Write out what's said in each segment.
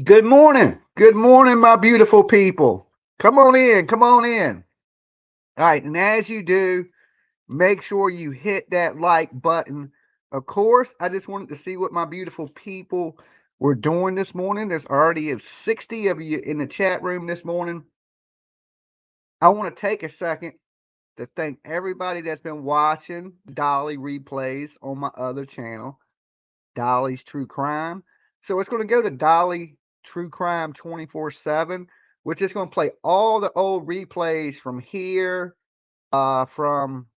Good morning. Good morning, my beautiful people. Come on in. Come on in. All right. And as you do, make sure you hit that like button. Of course, I just wanted to see what my beautiful people were doing this morning. There's already 60 of you in the chat room this morning. I want to take a second to thank everybody that's been watching Dolly replays on my other channel, Dolly's True Crime. So it's going to go to Dolly True Crime 24/7, which is going to play all the old replays from here, from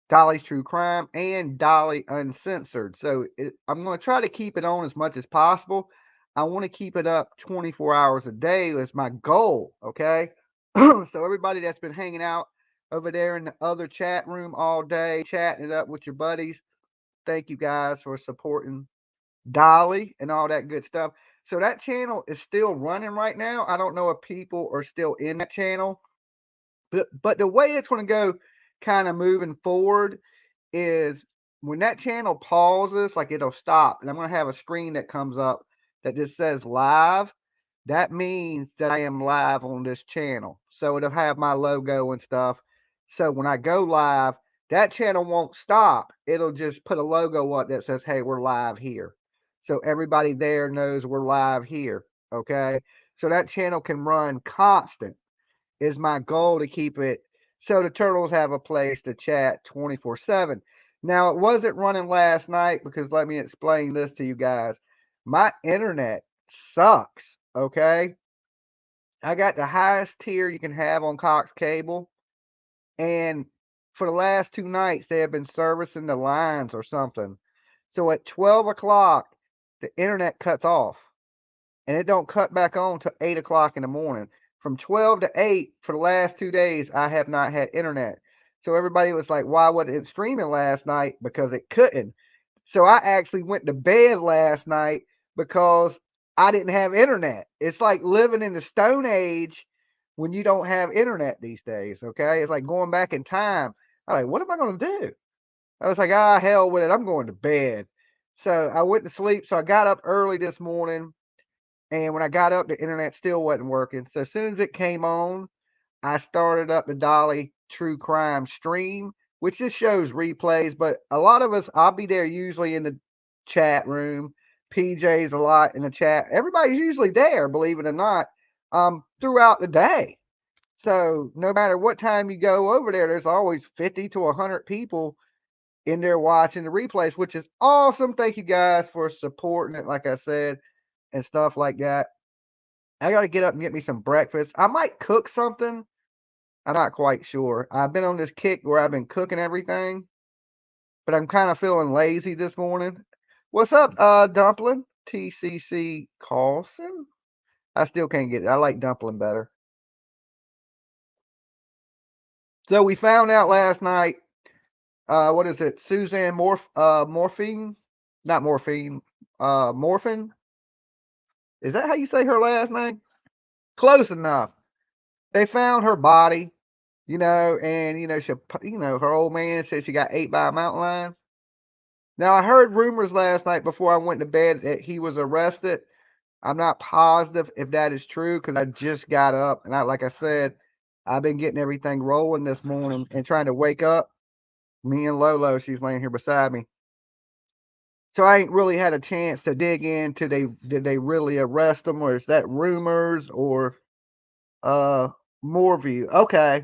Dolly's True Crime and Dolly Uncensored. So I'm going to try to keep it on as much as possible. I want to keep it up 24 hours a day is my goal. Okay. So everybody that's been hanging out over there in the other chat room all day, chatting it up with your buddies, thank you guys for supporting Dolly and all that good stuff. So that channel is still running right now. I don't know if people are still in that channel, but the way it's going to go kind of moving forward is when that channel pauses, like it'll stop, and I'm going to have a screen that comes up that just says live. That means that I am live on this channel. So it'll have my logo and stuff. So when I go live, that channel won't stop. It'll just put a logo up that says, hey, we're live here. So everybody there knows we're live here. Okay. So that channel can run constant, is my goal to keep it so the turtles have a place to chat 24/7. Now, it wasn't running last night because let me explain this to you guys. My internet sucks. Okay. I got the highest tier you can have on Cox Cable. And for the last 2 nights, they have been servicing the lines or something. So at 12 o'clock, the internet cuts off and it don't cut back on till 8 o'clock in the morning. From 12 to 8 for the last 2 days, I have not had internet. So everybody was like, why wasn't it streaming last night? Because it couldn't. So I actually went to bed last night because I didn't have internet. It's like living in the Stone Age when you don't have internet these days. Okay. It's like going back in time. I'm like, what am I going to do? I was like, ah, hell with it. I'm going to bed. So I went to sleep. So I got up early this morning. And when I got up, the internet still wasn't working. So as soon as it came on, I started up the Dolly True Crime stream, which just shows replays. But a lot of us, I'll be there usually in the chat room. PJ's a lot in the chat. Everybody's usually there, believe it or not, throughout the day. So no matter what time you go over there, there's always 50 to 100 people in there watching the replays, which is awesome. Thank you guys for supporting it, like I said, and stuff like that. I got to get up and get me some breakfast. I might cook something. I'm not quite sure. I've been on this kick where I've been cooking everything, but I'm kind of feeling lazy this morning. What's up, Dumpling? TCC Carlson? I still can't get it. I like Dumpling better. So we found out last night, what is it? Suzanne Morphine? Not Morphine. Morphin? Is that how you say her last name? Close enough. They found her body, and her old man said she got ate by a mountain lion. Now I heard rumors last night before I went to bed that he was arrested. I'm not positive if that is true because I just got up and like I said, I've been getting everything rolling this morning and trying to wake up. Me and Lolo, she's laying here beside me. So I ain't really had a chance to dig into did they really arrest him or is that rumors or uh more view? Okay.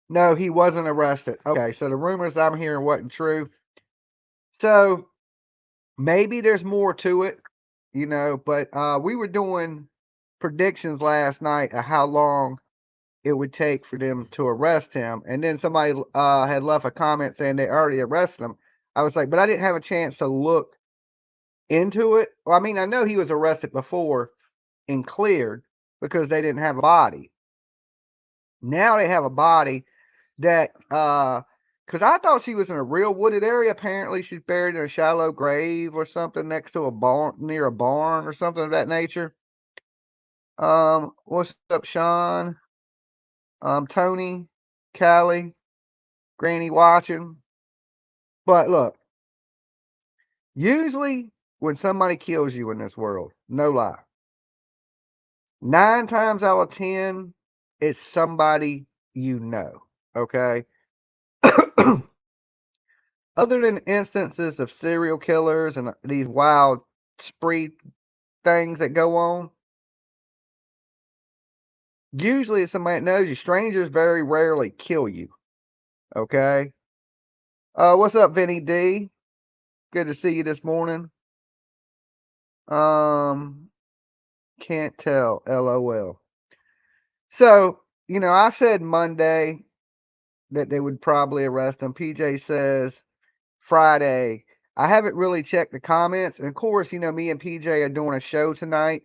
No, he wasn't arrested. Okay, so the rumors I'm hearing wasn't true. So maybe there's more to it, but we were doing predictions last night of how long it would take for them to arrest him. And then somebody had left a comment saying they already arrested him. I was like, but I didn't have a chance to look into it. Well, I mean, I know he was arrested before and cleared because they didn't have a body. Now they have a body that because I thought she was in a real wooded area. Apparently, she's buried in a shallow grave or something next to a barn, near a barn or something of that nature. What's up, Sean? Tony. Callie, Granny watching. But look, usually when somebody kills you in this world, no lie, 9 times out of 10, it's somebody you know. Okay. Other than instances of serial killers and these wild spree things that go on, usually it's somebody that knows you. Strangers very rarely kill you. Okay. What's up, Vinny D? Good to see you this morning. Um, can't tell. LOL. So, I said Monday that they would probably arrest him. PJ says Friday. I haven't really checked the comments. And of course, me and PJ are doing a show tonight.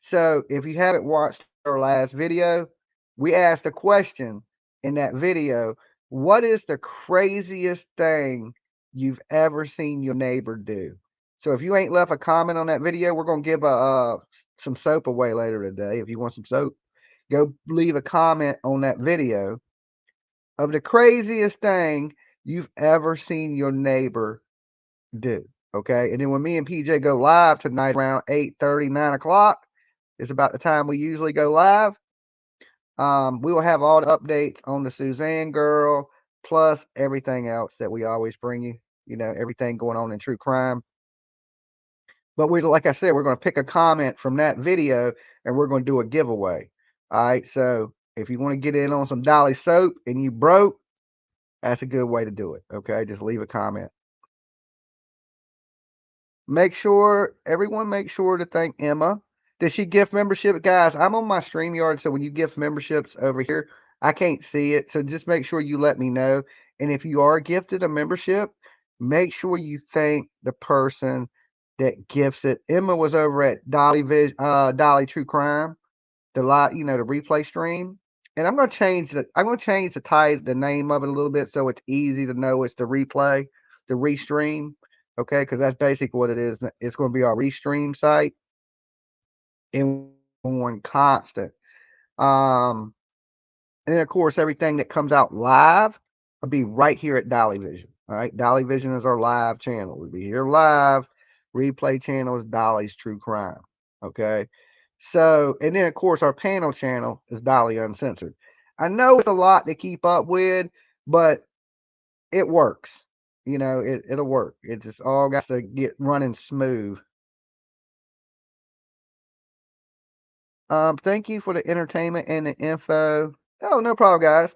So if you haven't watched our last video, we asked a question in that video. What is the craziest thing you've ever seen your neighbor do? So if you ain't left a comment on that video, we're going to give some soap away later today. If you want some soap, go leave a comment on that video of the craziest thing you've ever seen your neighbor do. Okay. And then when me and PJ go live tonight around 8:30, 9 o'clock, it's about the time we usually go live. We will have all the updates on the Suzanne girl, plus everything else that we always bring you, everything going on in true crime. But like I said, we're going to pick a comment from that video and we're going to do a giveaway. All right. So if you want to get in on some Dolly soap and you broke, that's a good way to do it. Okay. Just leave a comment. Everyone make sure to thank Emma. Did she gift membership? Guys, I'm on my StreamYard, so when you gift memberships over here, I can't see it. So just make sure you let me know. And if you are gifted a membership, make sure you thank the person that gifts it. Emma was over at Dolly True Crime, the the replay stream. And I'm gonna change the title, the name of it a little bit so it's easy to know it's the replay, the restream. Okay, because that's basically what it is. It's going to be our restream site and on constant. Um, and then of course everything that comes out live will be right here at Dolly Vision. All right, Dolly Vision is our live channel. We'll be here live. Replay channel is Dolly's True Crime. Okay. So, and then of course our panel channel is Dolly Uncensored. I know it's a lot to keep up with, but it works. It'll work. It just all got to get running smooth. Thank you for the entertainment and the info. Oh, no problem, guys.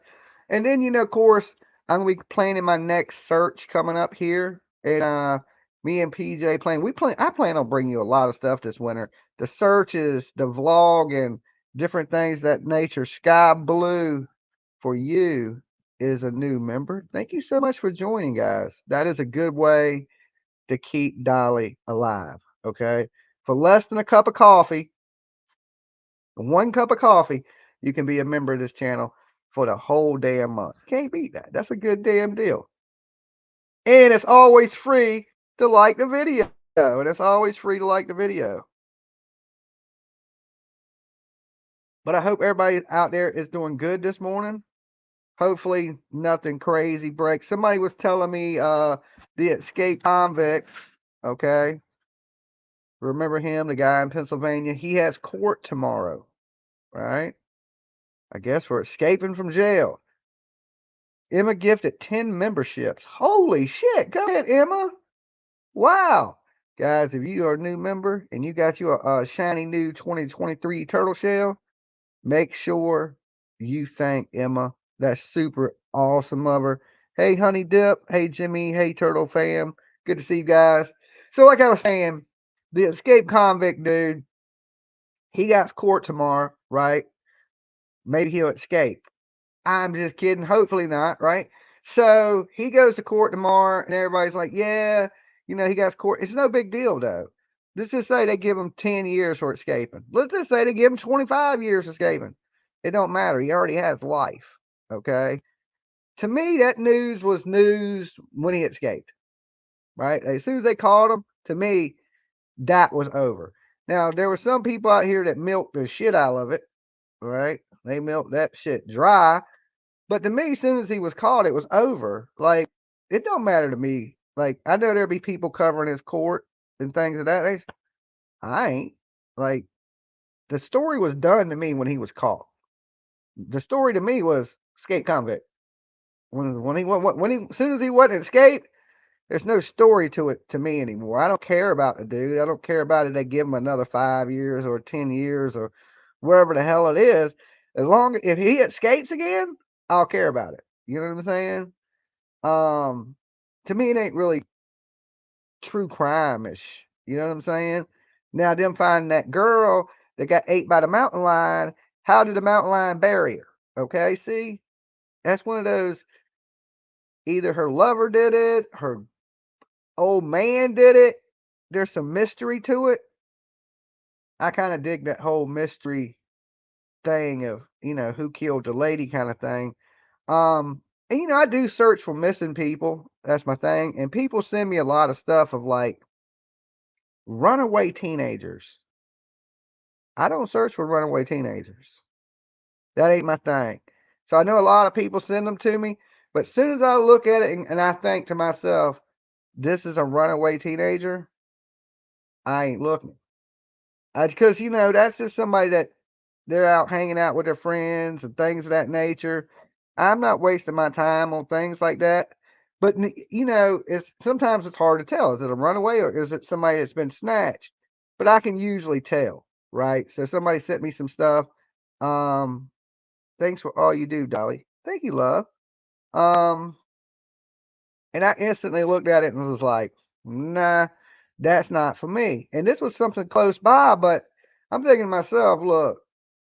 And then, of course, I'm gonna be planning my next search coming up here, and me and PJ I plan on bringing you a lot of stuff this winter. The searches, the vlog, and different things that nature. Sky Blue for you is a new member. Thank you so much for joining, guys. That is a good way to keep Dolly alive. Okay, for less than a cup of coffee. 1 cup of coffee, you can be a member of this channel for the whole damn month. Can't beat that. That's a good damn deal. And it's always free to like the video. And it's always free to like the video. But I hope everybody out there is doing good this morning. Hopefully nothing crazy breaks. Somebody was telling me the escaped convict, okay? Remember him, the guy in Pennsylvania? He has court tomorrow, right? I guess for escaping from jail. Emma gifted 10 memberships. Holy shit. Go ahead, Emma. Wow. Guys, if you are a new member and you got you a shiny new 2023 turtle shell, make sure you thank Emma. That's super awesome of her. Hey, Honey Dip. Hey, Jimmy. Hey, Turtle Fam. Good to see you guys. So, like I was saying, the escaped convict dude, he got court tomorrow, right? Maybe he'll escape. I'm just kidding. Hopefully not, right? So he goes to court tomorrow, and everybody's like, yeah, he got court. It's no big deal, though. Let's just say they give him 10 years for escaping. Let's just say they give him 25 years escaping. It don't matter. He already has life, okay? To me, that news was news when he escaped, right? As soon as they called him, to me, that was over. Now, there were some people out here that milked the shit out of it, right? They milked that shit dry. But to me, as soon as he was caught, it was over. Like, it don't matter to me. Like, I know there'll be people covering his court and things of that nature. I ain't. Like, the story was done to me when he was caught. The story to me was escape convict. As soon as he wasn't escaped, there's no story to it to me anymore. I don't care about the dude. I don't care about it. They give him another 5 years or 10 years or wherever the hell it is. As long as if he escapes again, I'll care about it. You know what I'm saying? To me, it ain't really true crime-ish. You know what I'm saying? Now, them finding that girl that got ate by the mountain lion, how did the mountain lion bury her? Okay, see? That's one of those, either her lover did it, her old man did it. There's some mystery to it. I kind of dig that whole mystery thing of, who killed the lady kind of thing. And, I do search for missing people. That's my thing. And people send me a lot of stuff of like runaway teenagers. I don't search for runaway teenagers. That ain't my thing. So I know a lot of people send them to me, but as soon as I look at it and I think to myself, this is a runaway teenager, I ain't looking. Because, that's just somebody that they're out hanging out with their friends and things of that nature. I'm not wasting my time on things like that. But, it's sometimes it's hard to tell. Is it a runaway or is it somebody that's been snatched? But I can usually tell, right? So somebody sent me some stuff. Um, Thanks for all you do, Dolly. Thank you, love. Um, and I instantly looked at it and was like, nah, that's not for me. And this was something close by, but I'm thinking to myself, look,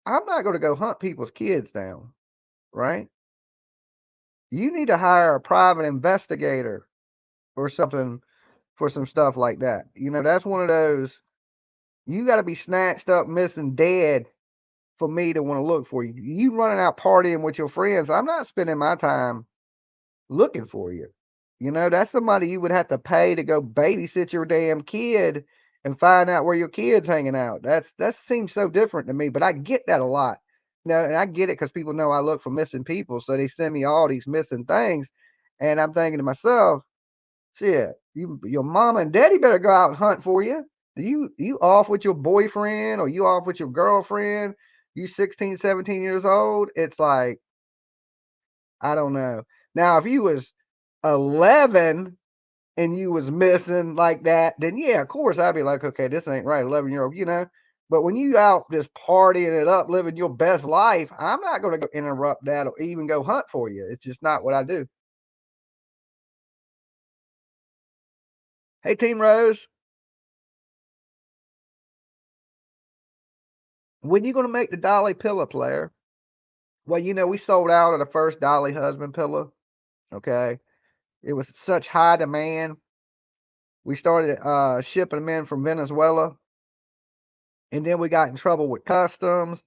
I'm not going to go hunt people's kids down, right? You need to hire a private investigator or something for some stuff like that. That's one of those, you got to be snatched up, missing, dead for me to want to look for you. You running out partying with your friends, I'm not spending my time looking for you. That's somebody you would have to pay to go babysit your damn kid and find out where your kid's hanging out. That seems so different to me, but I get that a lot. And I get it because people know I look for missing people, so they send me all these missing things, and I'm thinking to myself, shit, your mama and daddy better go out and hunt for you. You off with your boyfriend or you off with your girlfriend? You 16, 17 years old? It's like, I don't know. Now, if you was 11 and you was missing like that, then yeah, of course I'd be like, okay, this ain't right, 11-year-old. But when you out just partying it up, living your best life, I'm not going to go interrupt that or even go hunt for you. It's just not what I do. Hey, Team Rose, when you going to make the Dolly pillow player? Well, we sold out of the first Dolly husband pillow. Okay. It was such high demand. We started shipping them in from Venezuela. And then we got in trouble with customs.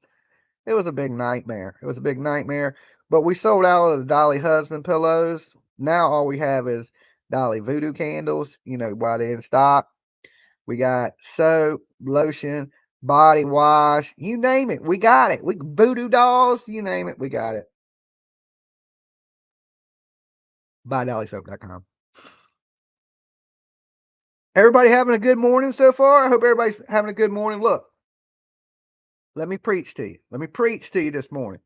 It was a big nightmare. It was a big nightmare. But we sold out of the Dolly husband pillows. Now all we have is Dolly voodoo candles, while they're in stock. We got soap, lotion, body wash, you name it. We got it. We voodoo dolls, you name it. We got it. BuyDollySoap.com. Everybody having a good morning so far? I hope everybody's having a good morning. Look, let me preach to you. Let me preach to you this morning.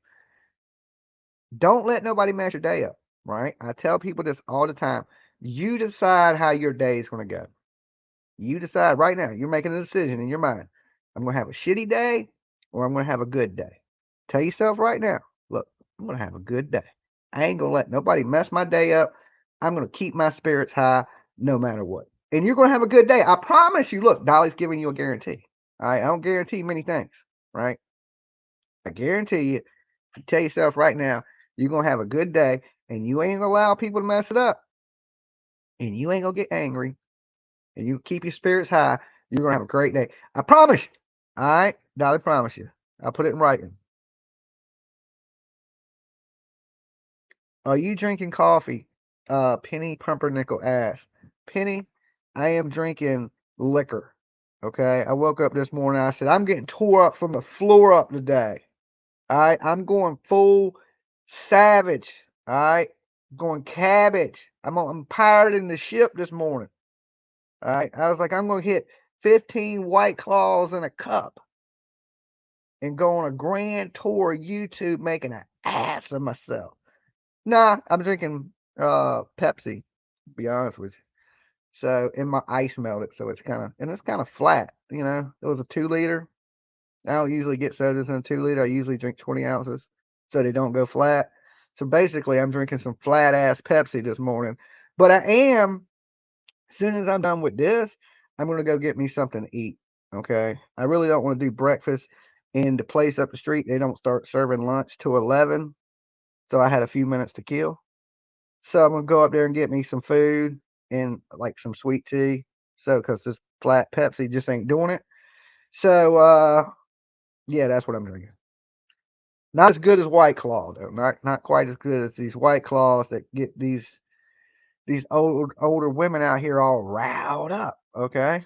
Don't let nobody mess your day up, right? I tell people this all the time. You decide how your day is going to go. You decide right now. You're making a decision in your mind. I'm going to have a shitty day or I'm going to have a good day. Tell yourself right now, look, I'm going to have a good day. I ain't going to let nobody mess my day up. I'm going to keep my spirits high no matter what. And you're going to have a good day. I promise you. Look, Dolly's giving you a guarantee. All right. I don't guarantee many things, right? I guarantee you, if you tell yourself right now, you're going to have a good day and you ain't going to allow people to mess it up and you ain't going to get angry and you keep your spirits high, you're going to have a great day. I promise you. All right? Dolly, promise you. I'll put it in writing. Are you drinking coffee? Penny Pumpernickel asked. Penny, I am drinking liquor. Okay? I woke up this morning. I said, I'm getting tore up from the floor up today. All right? I'm going full Savage. All right. Going cabbage. I'm pirating the ship this morning. All right. I was like, I'm going to hit 15 White Claws in a cup and go on a grand tour of YouTube making an ass of myself. Nah, I'm drinking Pepsi, to be honest with you. So, and my ice melted, so it's kind of flat, you know. It was a 2 liter. I don't usually get sodas in a 2 liter. I usually drink 20 ounces so they don't go flat. So basically, I'm drinking some flat ass Pepsi this morning. But I am, as soon as I'm done with this, I'm going to go get me something to eat. Okay. I really don't want to do breakfast. In the place up the street, they don't start serving lunch till 11. So I had a few minutes to kill. So I'm going to go up there and get me some food and like some sweet tea. So, because this flat Pepsi just ain't doing it. So, yeah, that's what I'm drinking. Not as good as White Claw though. Not quite as good as these White Claws that get these older women out here all riled up. Okay,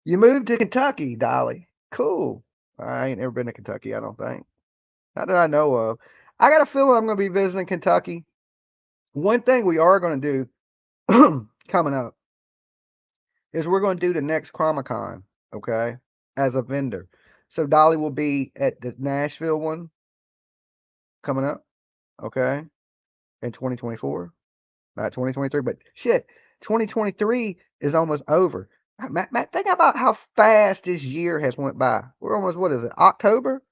you moved to Kentucky, Dolly. Cool. I ain't never been to Kentucky. I don't think. Not that I know of. I got a feeling I'm going to be visiting Kentucky. One thing we are going to do coming up is we're going to do the next Comic-Con. Okay, as a vendor. So Dolly will be at the Nashville one coming up. Okay, in 2024. Not 2023, but shit, 2023 is almost over. Matt, think about how fast this year has went by. We're almost, what is it, October?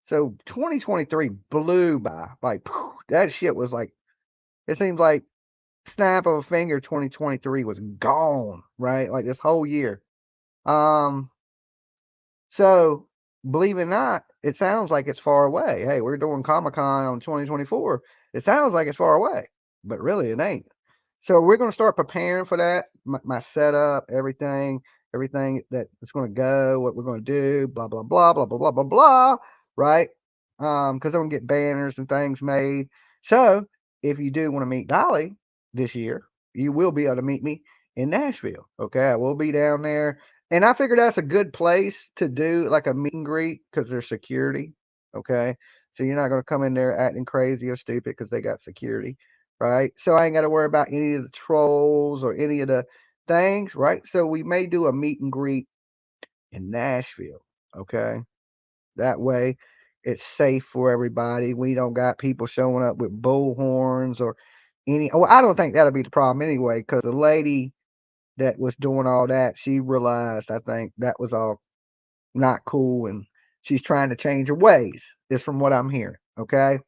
So 2023 blew by. Like, that shit was like, it seems like snap of a finger, 2023 was gone, right? Like this whole year. Um, so believe it or not, it sounds like it's far away. Hey, we're doing Comic Con on 2024. It sounds like it's far away, but really it ain't. So we're going to start preparing for that. My setup, everything that's going to go, what we're going to do, blah blah blah blah blah blah blah blah. Right? Because I'm going to get banners and things made. So if you do want to meet Dolly this year, you will be able to meet me in Nashville. Okay, I will be down there, and I figured that's a good place to do like a meet and greet because there's security. Okay, so you're not going to come in there acting crazy or stupid because they got security, right? So I ain't got to worry about any of the trolls or any of the things, right? So we may do a meet and greet in Nashville, okay? That way it's safe for everybody. We don't got people showing up with bullhorns or any. Well, I don't think that'll be the problem anyway, because the lady that was doing all that, she realized, I think, that was all not cool, and she's trying to change her ways, is from what I'm hearing, okay?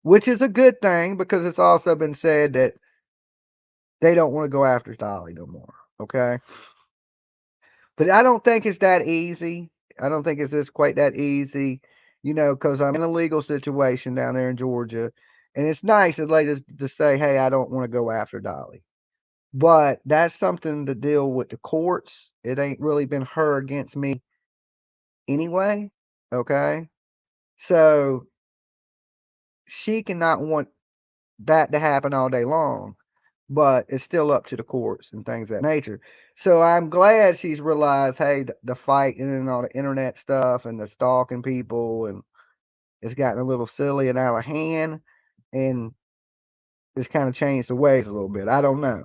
Which is a good thing because it's also been said that they don't want to go after Dolly no more. Okay. But I don't think it's that easy. I don't think it's just quite that easy, because I'm in a legal situation down there in Georgia. And it's nice of ladies to say, hey, I don't want to go after Dolly. But that's something to deal with the courts. It ain't really been her against me anyway. Okay. So she cannot want that to happen all day long. But it's still up to the courts and things of that nature. So I'm glad she's realized, hey, the fighting and all the internet stuff and the stalking people, and it's gotten a little silly and out of hand, and it's kind of changed the ways a little bit. I don't know.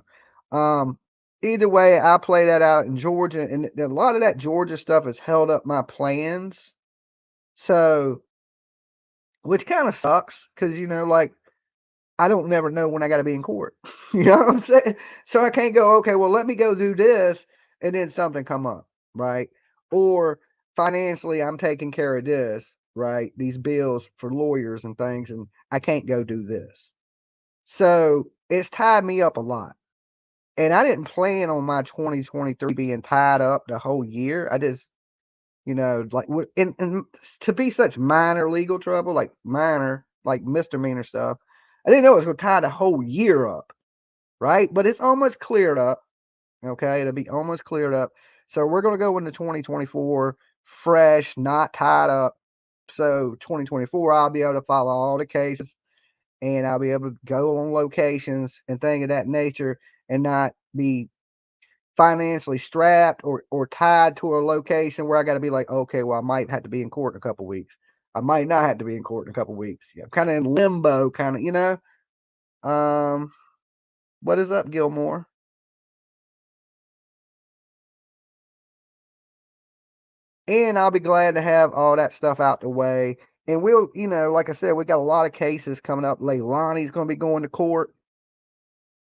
Um, Either way, I play that out in Georgia, and a lot of that Georgia stuff has held up my plans. So, which kind of sucks, because like I don't never know when I got to be in court. You know what I'm saying? So I can't go, okay, well, let me go do this and then something come up, right? Or financially, I'm taking care of this, right? These bills for lawyers and things, and I can't go do this. So it's tied me up a lot. And I didn't plan on my 2023 being tied up the whole year. I just, like, and to be such minor legal trouble, like minor, like misdemeanor stuff, I didn't know it was going to tie the whole year up, right? But it's almost cleared up. Okay, it'll be almost cleared up. So we're going to go into 2024 fresh, not tied up. So 2024, I'll be able to follow all the cases, and I'll be able to go on locations and things of that nature, and not be financially strapped or tied to a location where I got to be like, okay, well, I might have to be in court in a couple weeks. I might not have to be in court in a couple weeks. Yeah, I'm kind of in limbo, kind of, you know. Um, what is up, Gilmore? And I'll be glad to have all that stuff out the way. And we'll, you know, like I said, we got a lot of cases coming up. Leilani's going to be going to court.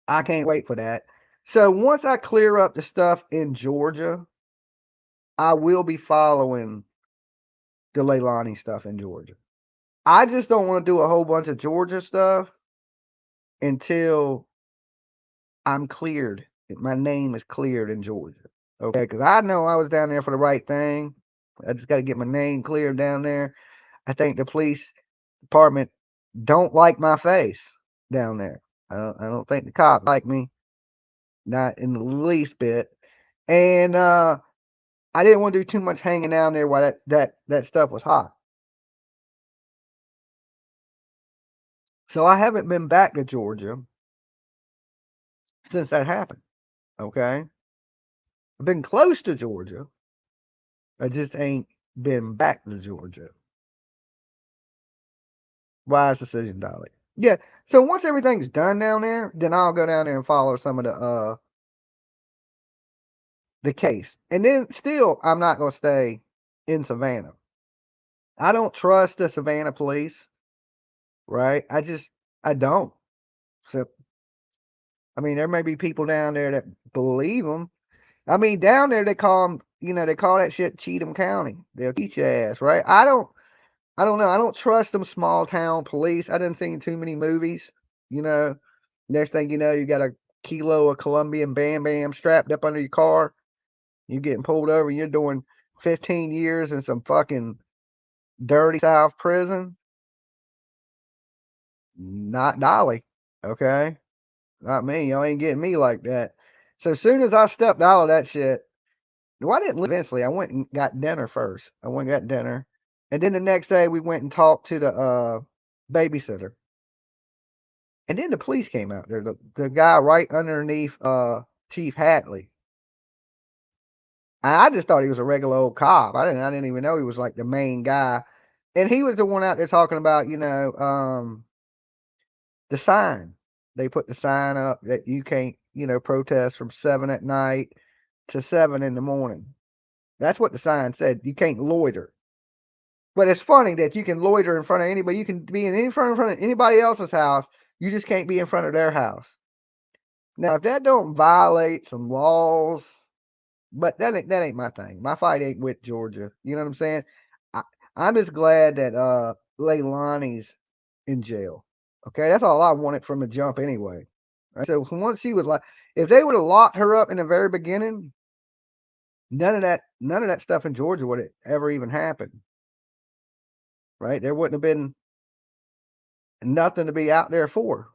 I can't wait for that. So once I clear up the stuff in Georgia, I will be following the Leilani stuff in Georgia. I just don't want to do a whole bunch of Georgia stuff until I'm cleared. My name is cleared in Georgia. Okay, because I know I was down there for the right thing. I just got to get my name cleared down there. I think the police department don't like my face down there. I don't think the cops like me, not in the least bit. And I didn't want to do too much hanging down there while that stuff was hot. So I haven't been back to Georgia since that happened. Okay, I've been close to Georgia. I just ain't been back to Georgia. Wise decision, Dolly. Yeah. So once everything's done down there, then I'll go down there and follow some of the case. And then still I'm not gonna stay in Savannah. I don't trust the Savannah police, right? I don't. So I mean there may be people down there that believe them. I mean down there they call them, you know, they call that shit Cheatham County. They'll teach your ass, right? I don't know. I don't trust them small town police. I didn't see too many movies, you know. Next thing you know, you got a kilo of Colombian Bam Bam strapped up under your car. You're getting pulled over. And you're doing 15 years in some fucking dirty South prison. Not Dolly. Okay. Not me. Y'all ain't getting me like that. So as soon as I stepped out of that shit, well, I didn't leave eventually. I went and got dinner first. I went and got dinner. And then the next day we went and talked to the babysitter. And then the police came out there. The guy right underneath Chief Hatley. And I just thought he was a regular old cop. I didn't even know he was like the main guy. And he was the one out there talking about, you know, the sign. They put the sign up that you can't, you know, protest from 7 at night to 7 in the morning. That's what the sign said. You can't loiter. But it's funny that you can loiter in front of anybody. You can be in front of anybody else's house. You just can't be in front of their house. Now, if that don't violate some laws, but that ain't my thing. My fight ain't with Georgia. You know what I'm saying? I, I'm just glad that Leilani's in jail. Okay, that's all I wanted from the jump anyway. Right? So once she was like, if they would have locked her up in the very beginning, none of that stuff in Georgia would have ever even happened. Right? There wouldn't have been nothing to be out there for.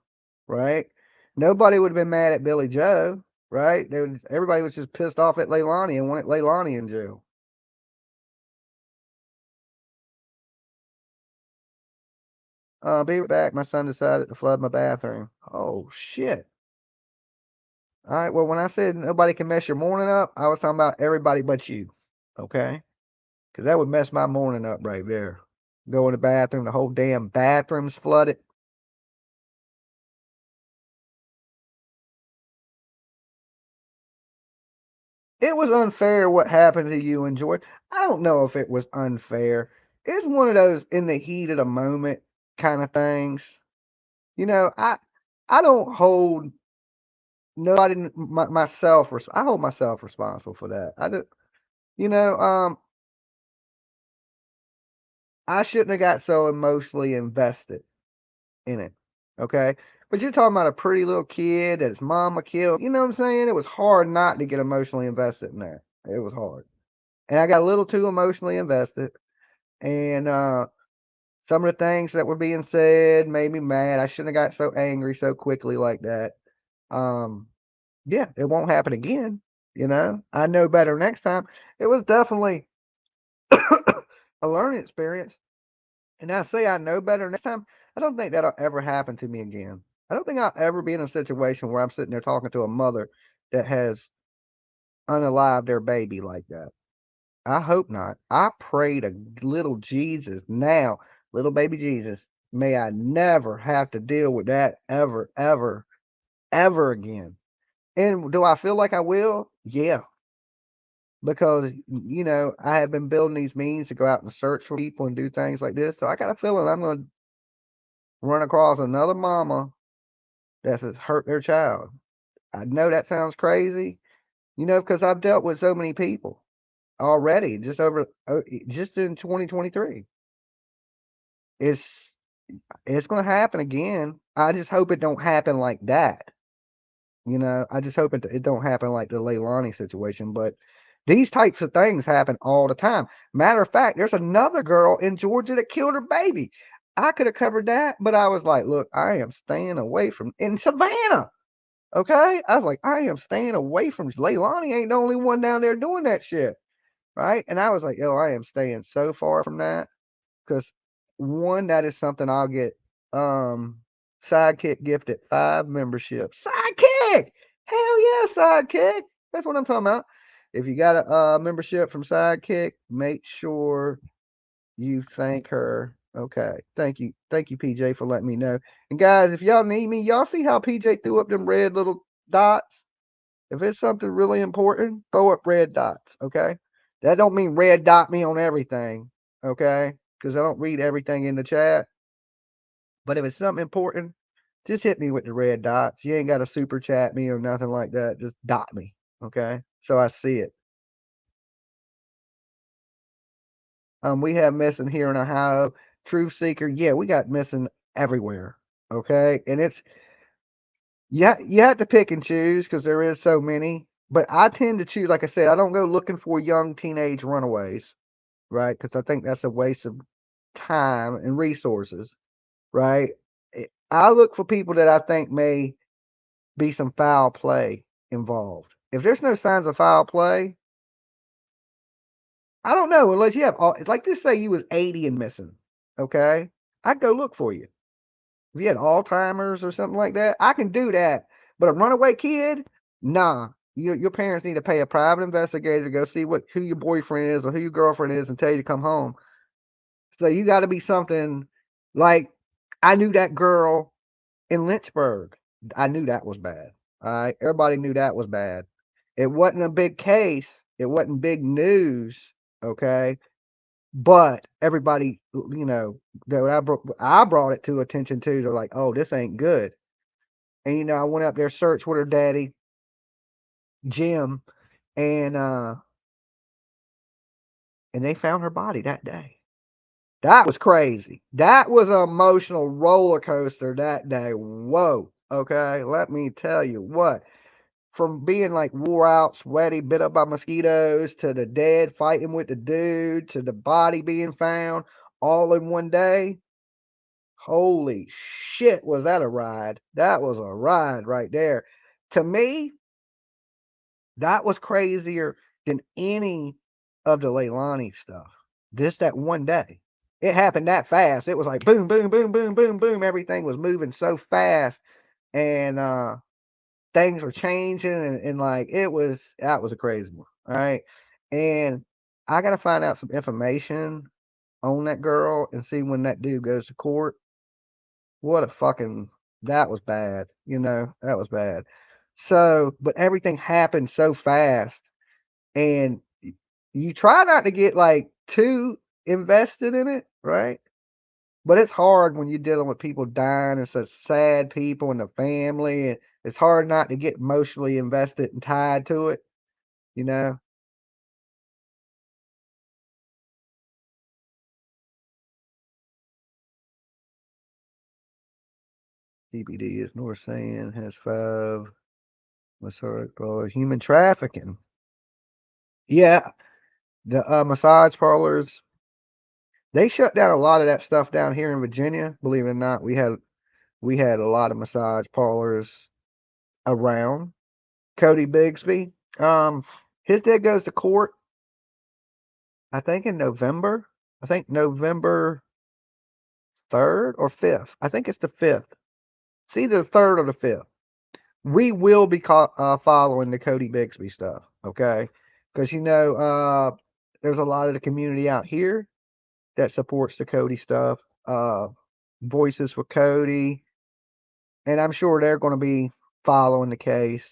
Right? Nobody would have been mad at Billy Joe. Right? Everybody was just pissed off at Leilani and wanted Leilani in jail. Be right back. My son decided to flood my bathroom. Oh shit. All right. Well, when I said nobody can mess your morning up, I was talking about everybody but you. Okay. Because that would mess my morning up right there. Go in the bathroom, the whole damn bathroom's flooded. It was unfair what happened to you and Jordan. I don't know if it was unfair. It's one of those in the heat of the moment kind of things. You know, I don't hold nobody myself. I hold myself responsible for that. I do. You know, I shouldn't have got so emotionally invested in it. Okay. But you're talking about a pretty little kid that his mama killed. You know what I'm saying? It was hard not to get emotionally invested in that. It was hard. And I got a little too emotionally invested. And some of the things that were being said made me mad. I shouldn't have got so angry so quickly like that. Um, yeah, it won't happen again. You know, I know better next time. It was definitely a learning experience. And I say I know better next time. I don't think that'll ever happen to me again. I don't think I'll ever be in a situation where I'm sitting there talking to a mother that has unalived their baby like that. I hope not. I pray to little Jesus now, little baby Jesus, may I never have to deal with that ever, ever, ever again. And do I feel like I will? Yeah, because I have been building these means to go out and search for people and do things like this. So I got a feeling I'm going to run across another mama that's has hurt their child. I know that sounds crazy, because I've dealt with so many people already, just in 2023. It's it's going to happen again. I just hope it don't happen like that. I just hope it don't happen like the Leilani situation. But these types of things happen all the time. Matter of fact, there's another girl in Georgia that killed her baby. I could have covered that, but I was like, look, I am staying away from in Savannah. Okay, I was like, I am staying away from Leilani. Ain't the only one down there doing that shit, right? And I was like, yo, I am staying so far from that. Because one, that is something I'll get sidekick gifted 5 memberships. Sidekick! Hell yeah, sidekick. That's what I'm talking about. If you got a membership from Sidekick, make sure you thank her. Okay. Thank you. Thank you, PJ, for letting me know. And guys, if y'all need me, y'all see how PJ threw up them red little dots? If it's something really important, throw up red dots, okay? That don't mean red dot me on everything, okay? Because I don't read everything in the chat. But if it's something important, just hit me with the red dots. You ain't got to super chat me or nothing like that. Just dot me, okay? So I see it. We have missing here in Ohio. Truth Seeker, yeah, we got missing everywhere, okay? And you have to pick and choose because there is so many. But I tend to choose, like I said, I don't go looking for young teenage runaways, right? Because I think that's a waste of time and resources, right? I look for people that I think may be some foul play involved. If there's no signs of foul play, I don't know, unless you have all, like, just say you was 80 and missing, okay? I'd go look for you. If you had Alzheimer's or something like that, I can do that. But a runaway kid, nah. Your parents need to pay a private investigator to go see who your boyfriend is or who your girlfriend is and tell you to come home. So you got to be something like, I knew that girl in Lynchburg. I knew that was bad. All right. Everybody knew that was bad. It wasn't a big case. It wasn't big news. Okay. But everybody, that I brought it to attention too. They're like, oh, this ain't good. And I went up there, searched with her daddy, Jim, and they found her body that day. That was crazy. That was an emotional roller coaster that day. Whoa. Okay. Let me tell you what. From being like wore out, sweaty, bit up by mosquitoes, to the dead fighting with the dude, to the body being found all in one day. Holy shit, was that a ride? That was a ride right there. To me, that was crazier than any of the Leilani stuff. Just that one day. It happened that fast. It was like boom, boom, boom, boom, boom, boom. Everything was moving so fast. And things were changing and like that was a crazy one. All right. And I gotta find out some information on that girl and see when that dude goes to court. What a fucking that was bad. That was bad. So, but everything happened so fast and you try not to get like too invested in it, right? But it's hard when you're dealing with people dying and such sad people and the family. And it's hard not to get emotionally invested and tied to it, you know? CBD is North saying has 5 massage parlor human trafficking. Yeah, the massage parlors, they shut down a lot of that stuff down here in Virginia. Believe it or not, we had a lot of massage parlors around. Cody Bigsby, his dad goes to court, I think in November. I think November 3rd or 5th. I think it's the 5th. It's either the 3rd or the 5th. We will be following the Cody Bixby stuff, okay? Because there's a lot of the community out here that supports the Cody stuff. Voices for Cody, and I'm sure they're going to be following the case.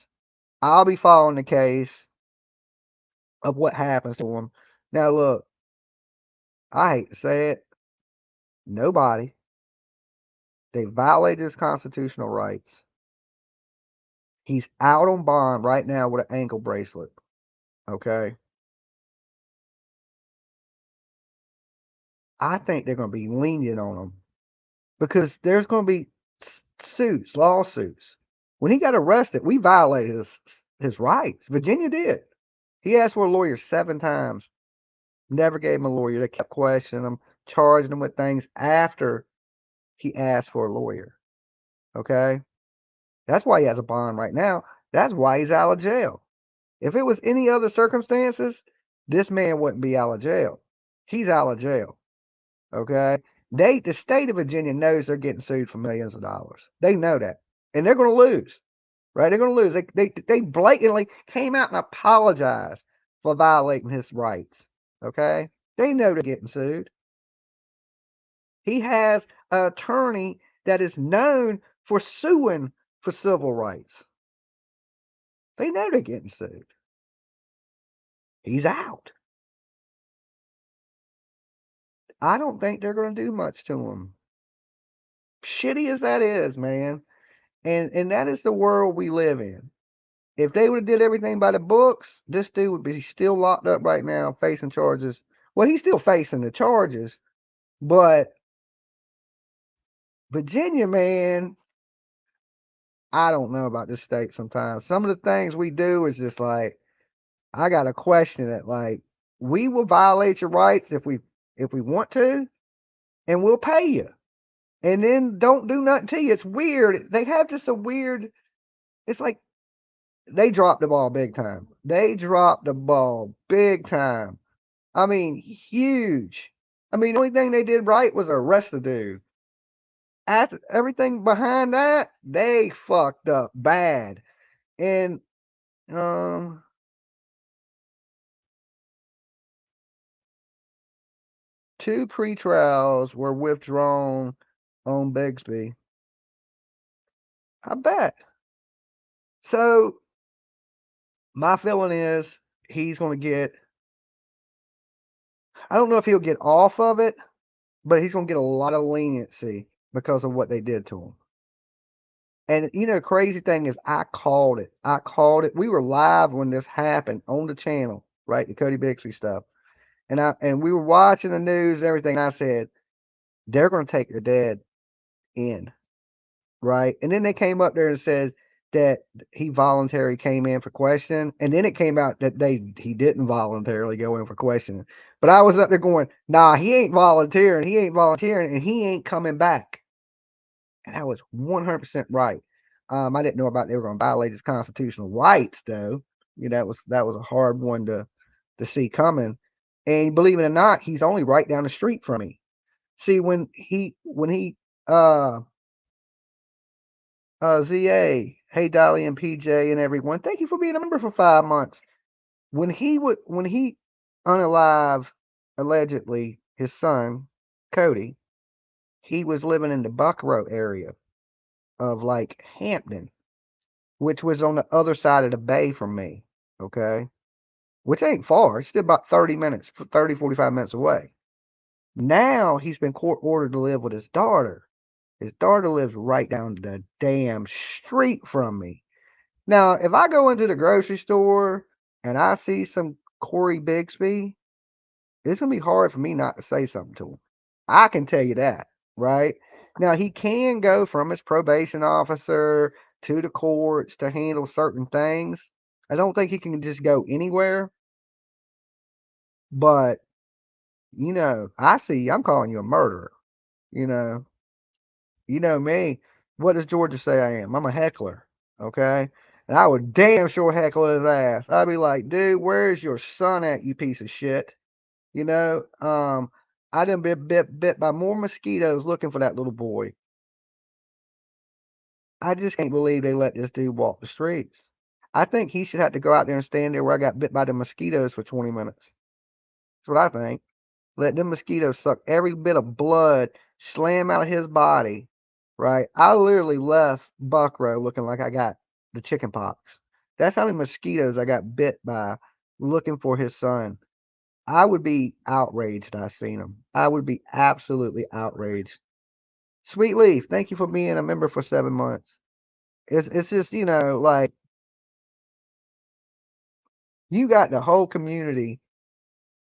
I'll be following the case of what happens to him. Now, look, I hate to say it, nobody. They violated his constitutional rights. He's out on bond right now with an ankle bracelet. Okay. I think they're going to be lenient on him because there's going to be suits, lawsuits. When he got arrested, we violated his rights. Virginia did. He asked for a lawyer 7 times. Never gave him a lawyer. They kept questioning him, charging him with things after he asked for a lawyer. Okay? That's why he has a bond right now. That's why he's out of jail. If it was any other circumstances, this man wouldn't be out of jail. He's out of jail. Okay? The state of Virginia knows they're getting sued for millions of dollars. They know that. And they're going to lose. Right? They're going to lose. They blatantly came out and apologized for violating his rights. Okay? They know they're getting sued. He has an attorney that is known for suing for civil rights. They know they're getting sued. He's out. I don't think they're going to do much to him. Shitty as that is, man. And that is the world we live in. If they would have did everything by the books, this dude would be still locked up right now facing charges. Well, he's still facing the charges, but Virginia, man, I don't know about this state sometimes. Some of the things we do is just like, I got to question it. Like, we will violate your rights if we want to, and we'll pay you. And then don't do nothing to you. It's weird. They have just a weird, it's like they dropped the ball big time. They dropped the ball big time. I mean, huge. I mean, the only thing they did right was arrest the dude. After everything behind that, they fucked up bad. And um 2 pretrials were withdrawn on Bixby. I bet. So my feeling is he's going to get, I don't know if he'll get off of it, but he's going to get a lot of leniency because of what they did to him. And the crazy thing is, I called it. I called it. We were live when this happened on the channel, right? The Cody Bixby stuff. And we were watching the news and everything. And I said, they're going to take your dad in, right? And then they came up there and said that he voluntarily came in for questioning, and then it came out that he didn't voluntarily go in for questioning. But I was up there going, nah, he ain't volunteering, and he ain't coming back. And I was 100% right. I didn't know about they were going to violate his constitutional rights, though. That was a hard one to see coming. And believe it or not, he's only right down the street from me. See, when he ZA, hey Dolly and PJ and everyone, thank you for being a member for 5 months. When he unalive allegedly his son Cody, he was living in the Buckrow area of like Hampton, which was on the other side of the bay from me. Okay, which ain't far. It's still about 45 minutes away. Now he's been court ordered to live with his daughter. His daughter lives right down the damn street from me. Now, if I go into the grocery store and I see some Corey Bixby, it's going to be hard for me not to say something to him. I can tell you that, right? Now, he can go from his probation officer to the courts to handle certain things. I don't think he can just go anywhere. But, I'm calling you a murderer. You know, you know me. What does Georgia say I am? I'm a heckler. Okay. And I would damn sure heckle his ass. I'd be like, dude, where's your son at, you piece of shit? I done been bit by more mosquitoes looking for that little boy. I just can't believe they let this dude walk the streets. I think he should have to go out there and stand there where I got bit by the mosquitoes for 20 minutes. That's what I think. Let them mosquitoes suck every bit of blood, slam out of his body, right? I literally left Buckrow looking like I got the chicken pox. That's how many mosquitoes I got bit by looking for his son. I would be outraged I seen him. I would be absolutely outraged. Sweet Leaf, thank you for being a member for 7 months. It's just, like you got the whole community,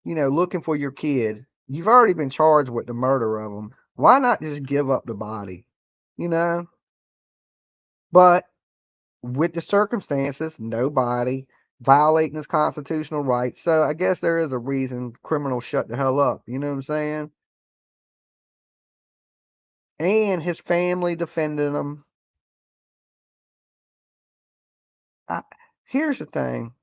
looking for your kid. You've already been charged with the murder of them. Why not just give up the body? You know? But with the circumstances, no body, violating his constitutional rights. So I guess there is a reason criminals shut the hell up. You know what I'm saying? And his family defending him. I, Here's the thing.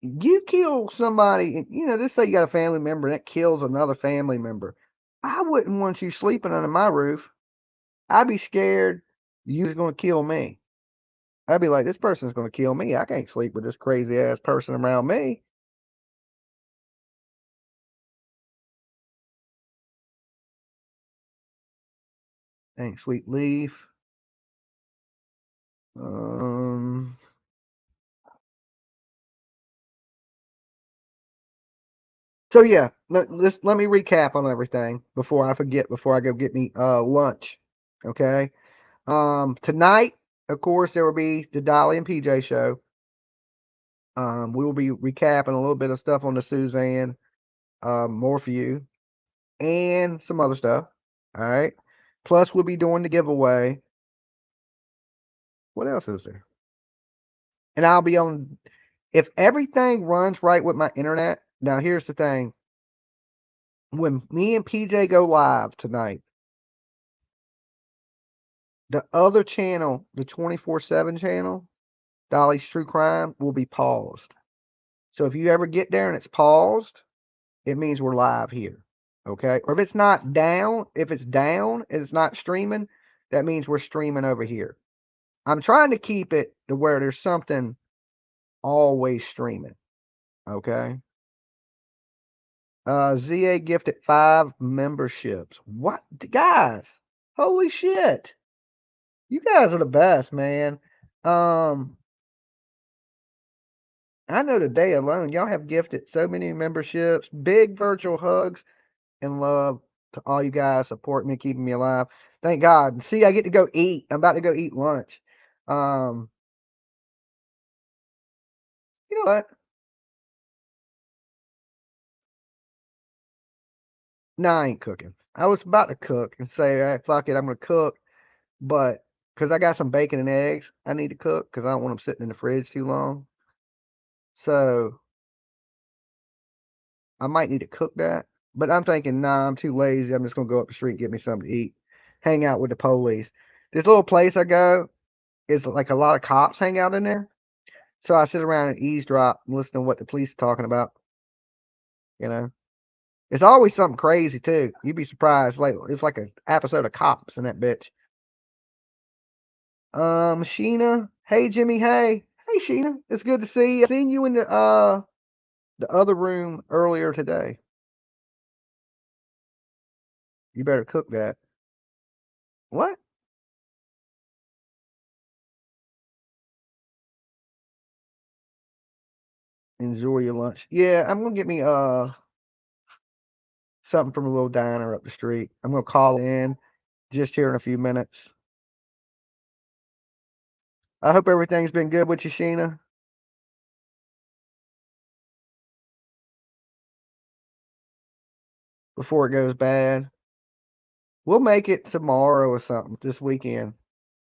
You kill somebody, just say you got a family member that kills another family member. I wouldn't want you sleeping under my roof. I'd be scared you was going to kill me. I'd be like, this person's going to kill me. I can't sleep with this crazy ass person around me. Ain't Sweet Leaf. Um, so yeah, let me recap on everything before I forget, before I go get me lunch. Okay. Tonight, of course, there will be the Dolly and PJ show. We will be recapping a little bit of stuff on the Suzanne, more for you, and some other stuff. All right. Plus, we'll be doing the giveaway. What else is there? And I'll be on. If everything runs right with my internet, now here's the thing. When me and PJ go live tonight, the other channel, the 24/7 channel, Dolly's True Crime, will be paused. So if you ever get there and it's paused, it means we're live here. Okay. Or if it's not down, if it's down and it's not streaming, that means we're streaming over here. I'm trying to keep it to where there's something always streaming. Okay. ZA gifted 5 memberships. What, guys? Holy shit! You guys are the best, man. Um, I know today alone, y'all have gifted so many memberships. Big virtual hugs and love to all you guys supporting me, keeping me alive. Thank God. See, I get to go eat. I'm about to go eat lunch. Um, you know what? No, I ain't cooking. I was about to cook and say, all right, fuck it, I'm gonna cook, but because I got some bacon and eggs, I need to cook because I don't want them sitting in the fridge too long. So I might need to cook that. But I'm thinking, nah, I'm too lazy. I'm just gonna go up the street and get me something to eat, hang out with the police. This little place I go is like a lot of cops hang out in there. So I sit around and eavesdrop and listen to what the police are talking about. You know, it's always something crazy too. You'd be surprised. Like it's like an episode of Cops in that bitch. Sheena, hey Jimmy, hey Sheena, it's good to see you. I seen you in the other room earlier today. You better cook that. What? Enjoy your lunch. Yeah, I'm gonna get me something from a little diner up the street. I'm gonna call in just here in a few minutes. I hope everything's been good with you, Sheena, before it goes bad. We'll make it tomorrow or something. This weekend,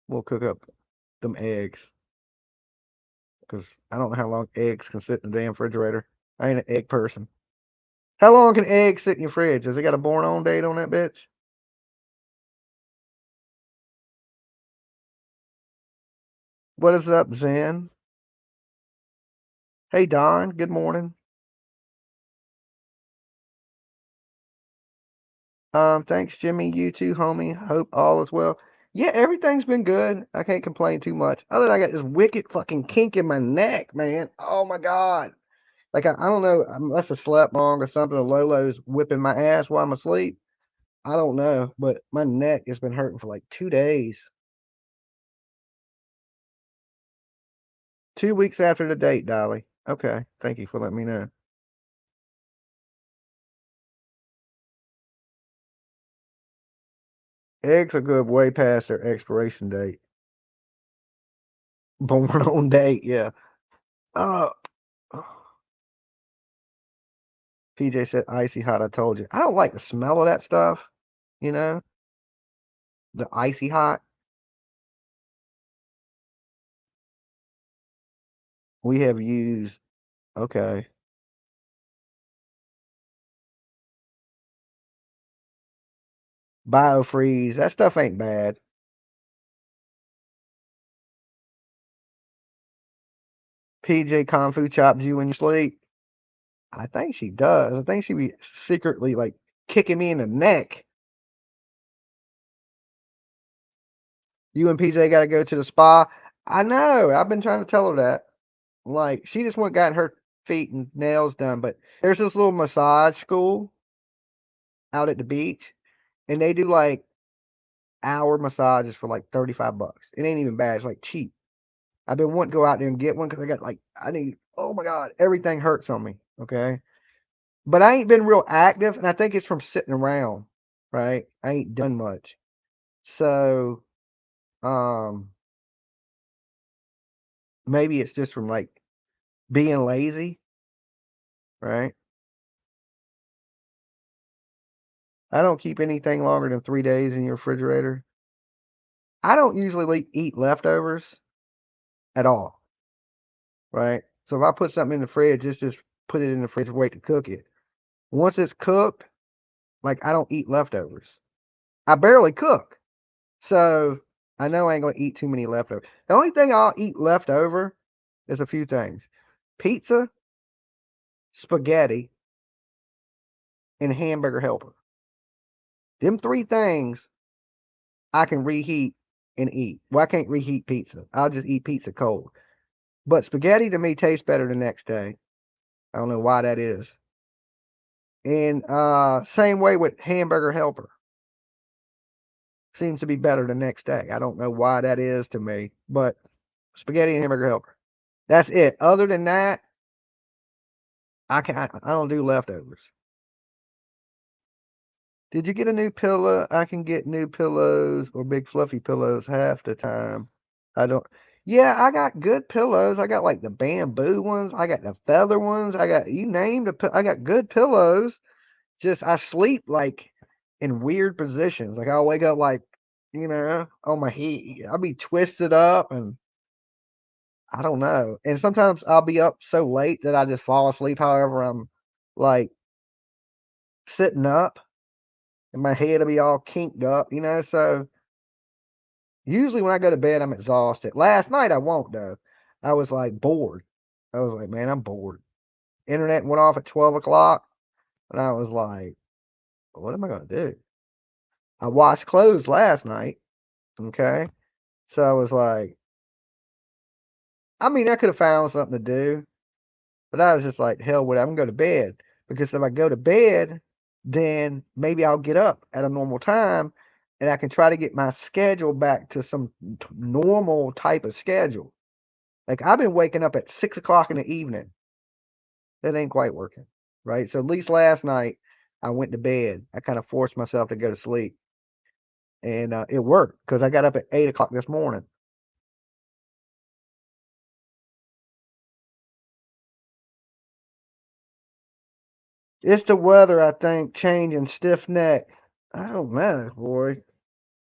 we'll cook up them eggs. Because I don't know how long eggs can sit in the damn refrigerator. I ain't an egg person. How long can eggs sit in your fridge? Has it got a born on date on that bitch? What is up, Zen? Hey, Don. Good morning. Thanks, Jimmy. You too, homie. Hope all is well. Yeah, everything's been good. I can't complain too much. Other than I got this wicked fucking kink in my neck, man. Oh my god. Like I don't know, I must have slept wrong or something. Or Lolo's whipping my ass while I'm asleep. I don't know, but my neck has been hurting for like 2 days. 2 weeks after the date, Dolly. Okay, thank you for letting me know. Eggs are good way past their expiration date. Born on date, yeah. Uh, PJ said icy hot. I told you. I don't like the smell of that stuff. You know, the icy hot. We have used. Okay. Biofreeze. That stuff ain't bad. PJ Kung Fu chopped you when you sleep. I think she does. I think she be secretly like kicking me in the neck. You and PJ got to go to the spa. I know. I've been trying to tell her that. Like she just went got her feet and nails done, but there's this little massage school out at the beach, and they do like hour massages for like $35. It ain't even bad. It's like cheap. I've been wanting to go out there and get one because I got like I need. Oh my god, everything hurts on me. Okay, but I ain't been real active, and I think it's from sitting around. Right, I ain't done much. So, um, maybe it's just from like being lazy. Right. I don't keep anything longer than 3 days in your refrigerator. I don't usually eat leftovers at all. Right. So if I put something in the fridge, just put it in the fridge, wait to cook it. Once it's cooked, like I don't eat leftovers. I barely cook. So I know I ain't gonna eat too many leftovers. The only thing I'll eat leftover is a few things. Pizza, spaghetti, and hamburger helper. Them three things I can reheat and eat. Well, I can't reheat pizza. I'll just eat pizza cold. But spaghetti to me tastes better the next day. I don't know why that is. And same way with hamburger helper. Seems to be better the next day. I don't know why that is to me, but spaghetti and hamburger helper. That's it. Other than that, I don't do leftovers. Did you get a new pillow? I can get new pillows or big fluffy pillows half the time. I don't. Yeah, I got good pillows. I got like the bamboo ones. I got the feather ones. I got you name the. I got good pillows. Just I sleep like in weird positions. Like I'll wake up like on my head. I'll be twisted up and I don't know. And sometimes I'll be up so late that I just fall asleep. However, I'm like sitting up and my head will be all kinked up. So usually when I go to bed, I'm exhausted. Last night I won't though. I was like bored. I was like, man, I'm bored. Internet went off at 12 o'clock and I was like, what am I going to do? I washed clothes last night. Okay. So I was like, I mean, I could have found something to do, but I was just like, hell with it. I'm gonna go to bed because if I go to bed, then maybe I'll get up at a normal time and I can try to get my schedule back to some normal type of schedule. Like I've been waking up at 6 o'clock in the evening. That ain't quite working, right? So at least last night I went to bed. I kind of forced myself to go to sleep, and it worked because I got up at 8 o'clock this morning. It's the weather, I think, changing stiff neck. I don't know, boy.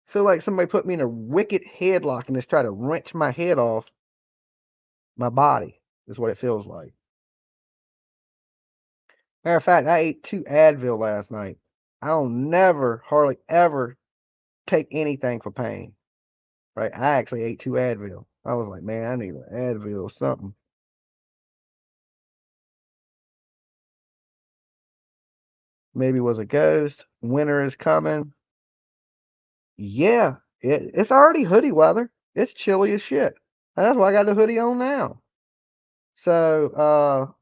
Feel like somebody put me in a wicked headlock and just try to wrench my head off my body. Is what it feels like. Matter of fact, I ate 2 Advil last night. I don't never, hardly ever take anything for pain. Right? I actually ate 2 Advil. I was like, man, I need an Advil or something. Maybe it was a ghost. Winter is coming. Yeah, it's already hoodie weather. It's chilly as shit. That's why I got the hoodie on now. So,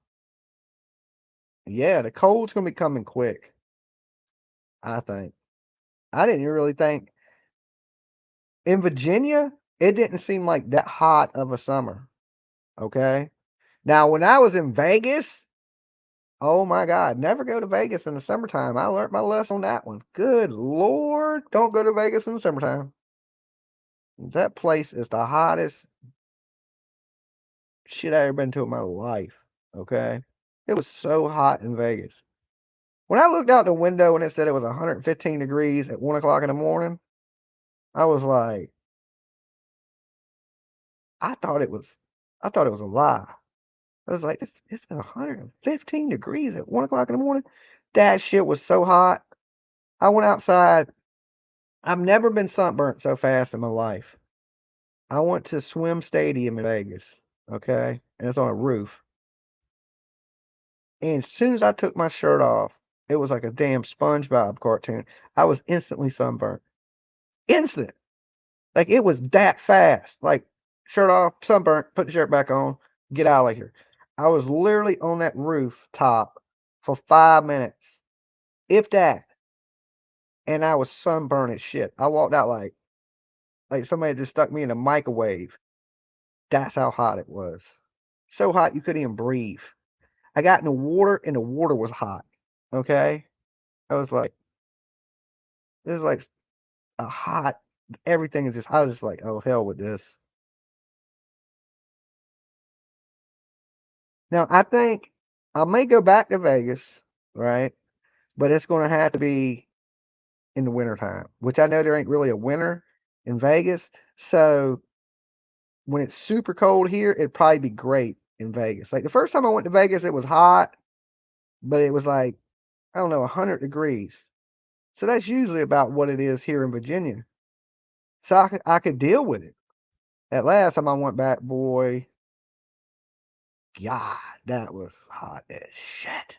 Yeah, the cold's gonna be coming quick, I think. I didn't really think in Virginia, it didn't seem like that hot of a summer. Okay. Now, when I was in Vegas, oh my God, never go to Vegas in the summertime. I learned my lesson on that one. Good Lord, don't go to Vegas in the summertime. That place is the hottest shit I ever been to in my life. Okay. It was so hot in Vegas. When I looked out the window and it said it was 115 degrees at 1 o'clock in the morning, I was like, I thought it was, I thought it was a lie. I was like, it's 115 degrees at 1 o'clock in the morning. That shit was so hot. I went outside. I've never been sunburnt so fast in my life. I went to Swim Stadium in Vegas, okay? And it's on a roof. And as soon as I took my shirt off, it was like a damn SpongeBob cartoon. I was instantly sunburnt. Instant. Like it was that fast. Like shirt off, sunburnt, put the shirt back on, get out of here. I was literally on that rooftop for 5 minutes, if that, and I was sunburned as shit. I walked out like somebody just stuck me in a microwave. That's how hot it was. So hot you couldn't even breathe. I got in the water and the water was hot. Okay? I was like, this is like a hot everything is just I was just like, oh hell with this. Now I think I may go back to Vegas, right? But it's gonna have to be in the wintertime, which I know there ain't really a winter in Vegas. So when it's super cold here, it'd probably be great in Vegas. Like the first time I went to Vegas, it was hot, but it was like, I don't know, 100 degrees. So that's usually about what it is here in Virginia. So I could deal with it. That last time I went back, boy, God, that was hot as shit.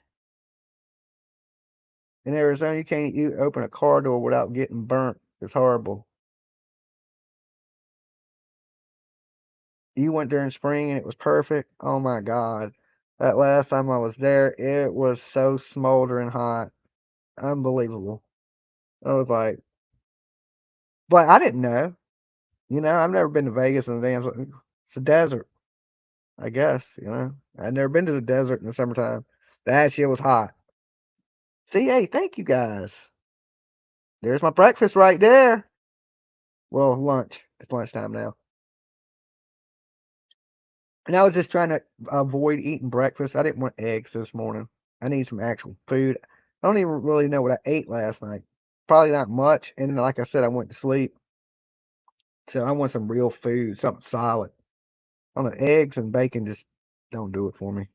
In Arizona, you open a car door without getting burnt. It's horrible. You went during spring and it was perfect. Oh my God. That last time I was there, it was so smoldering hot. Unbelievable. I was like, but I didn't know. I've never been to Vegas and it's a desert, I guess, I've never been to the desert in the summertime. That shit was hot. See, hey, thank you guys. There's my breakfast right there. Well, lunch. It's lunchtime now. And I was just trying to avoid eating breakfast. I didn't want eggs this morning. I need some actual food. I don't even really know what I ate last night. Probably not much. And then, like I said, I went to sleep. So I want some real food, something solid. I don't know, eggs and bacon just don't do it for me.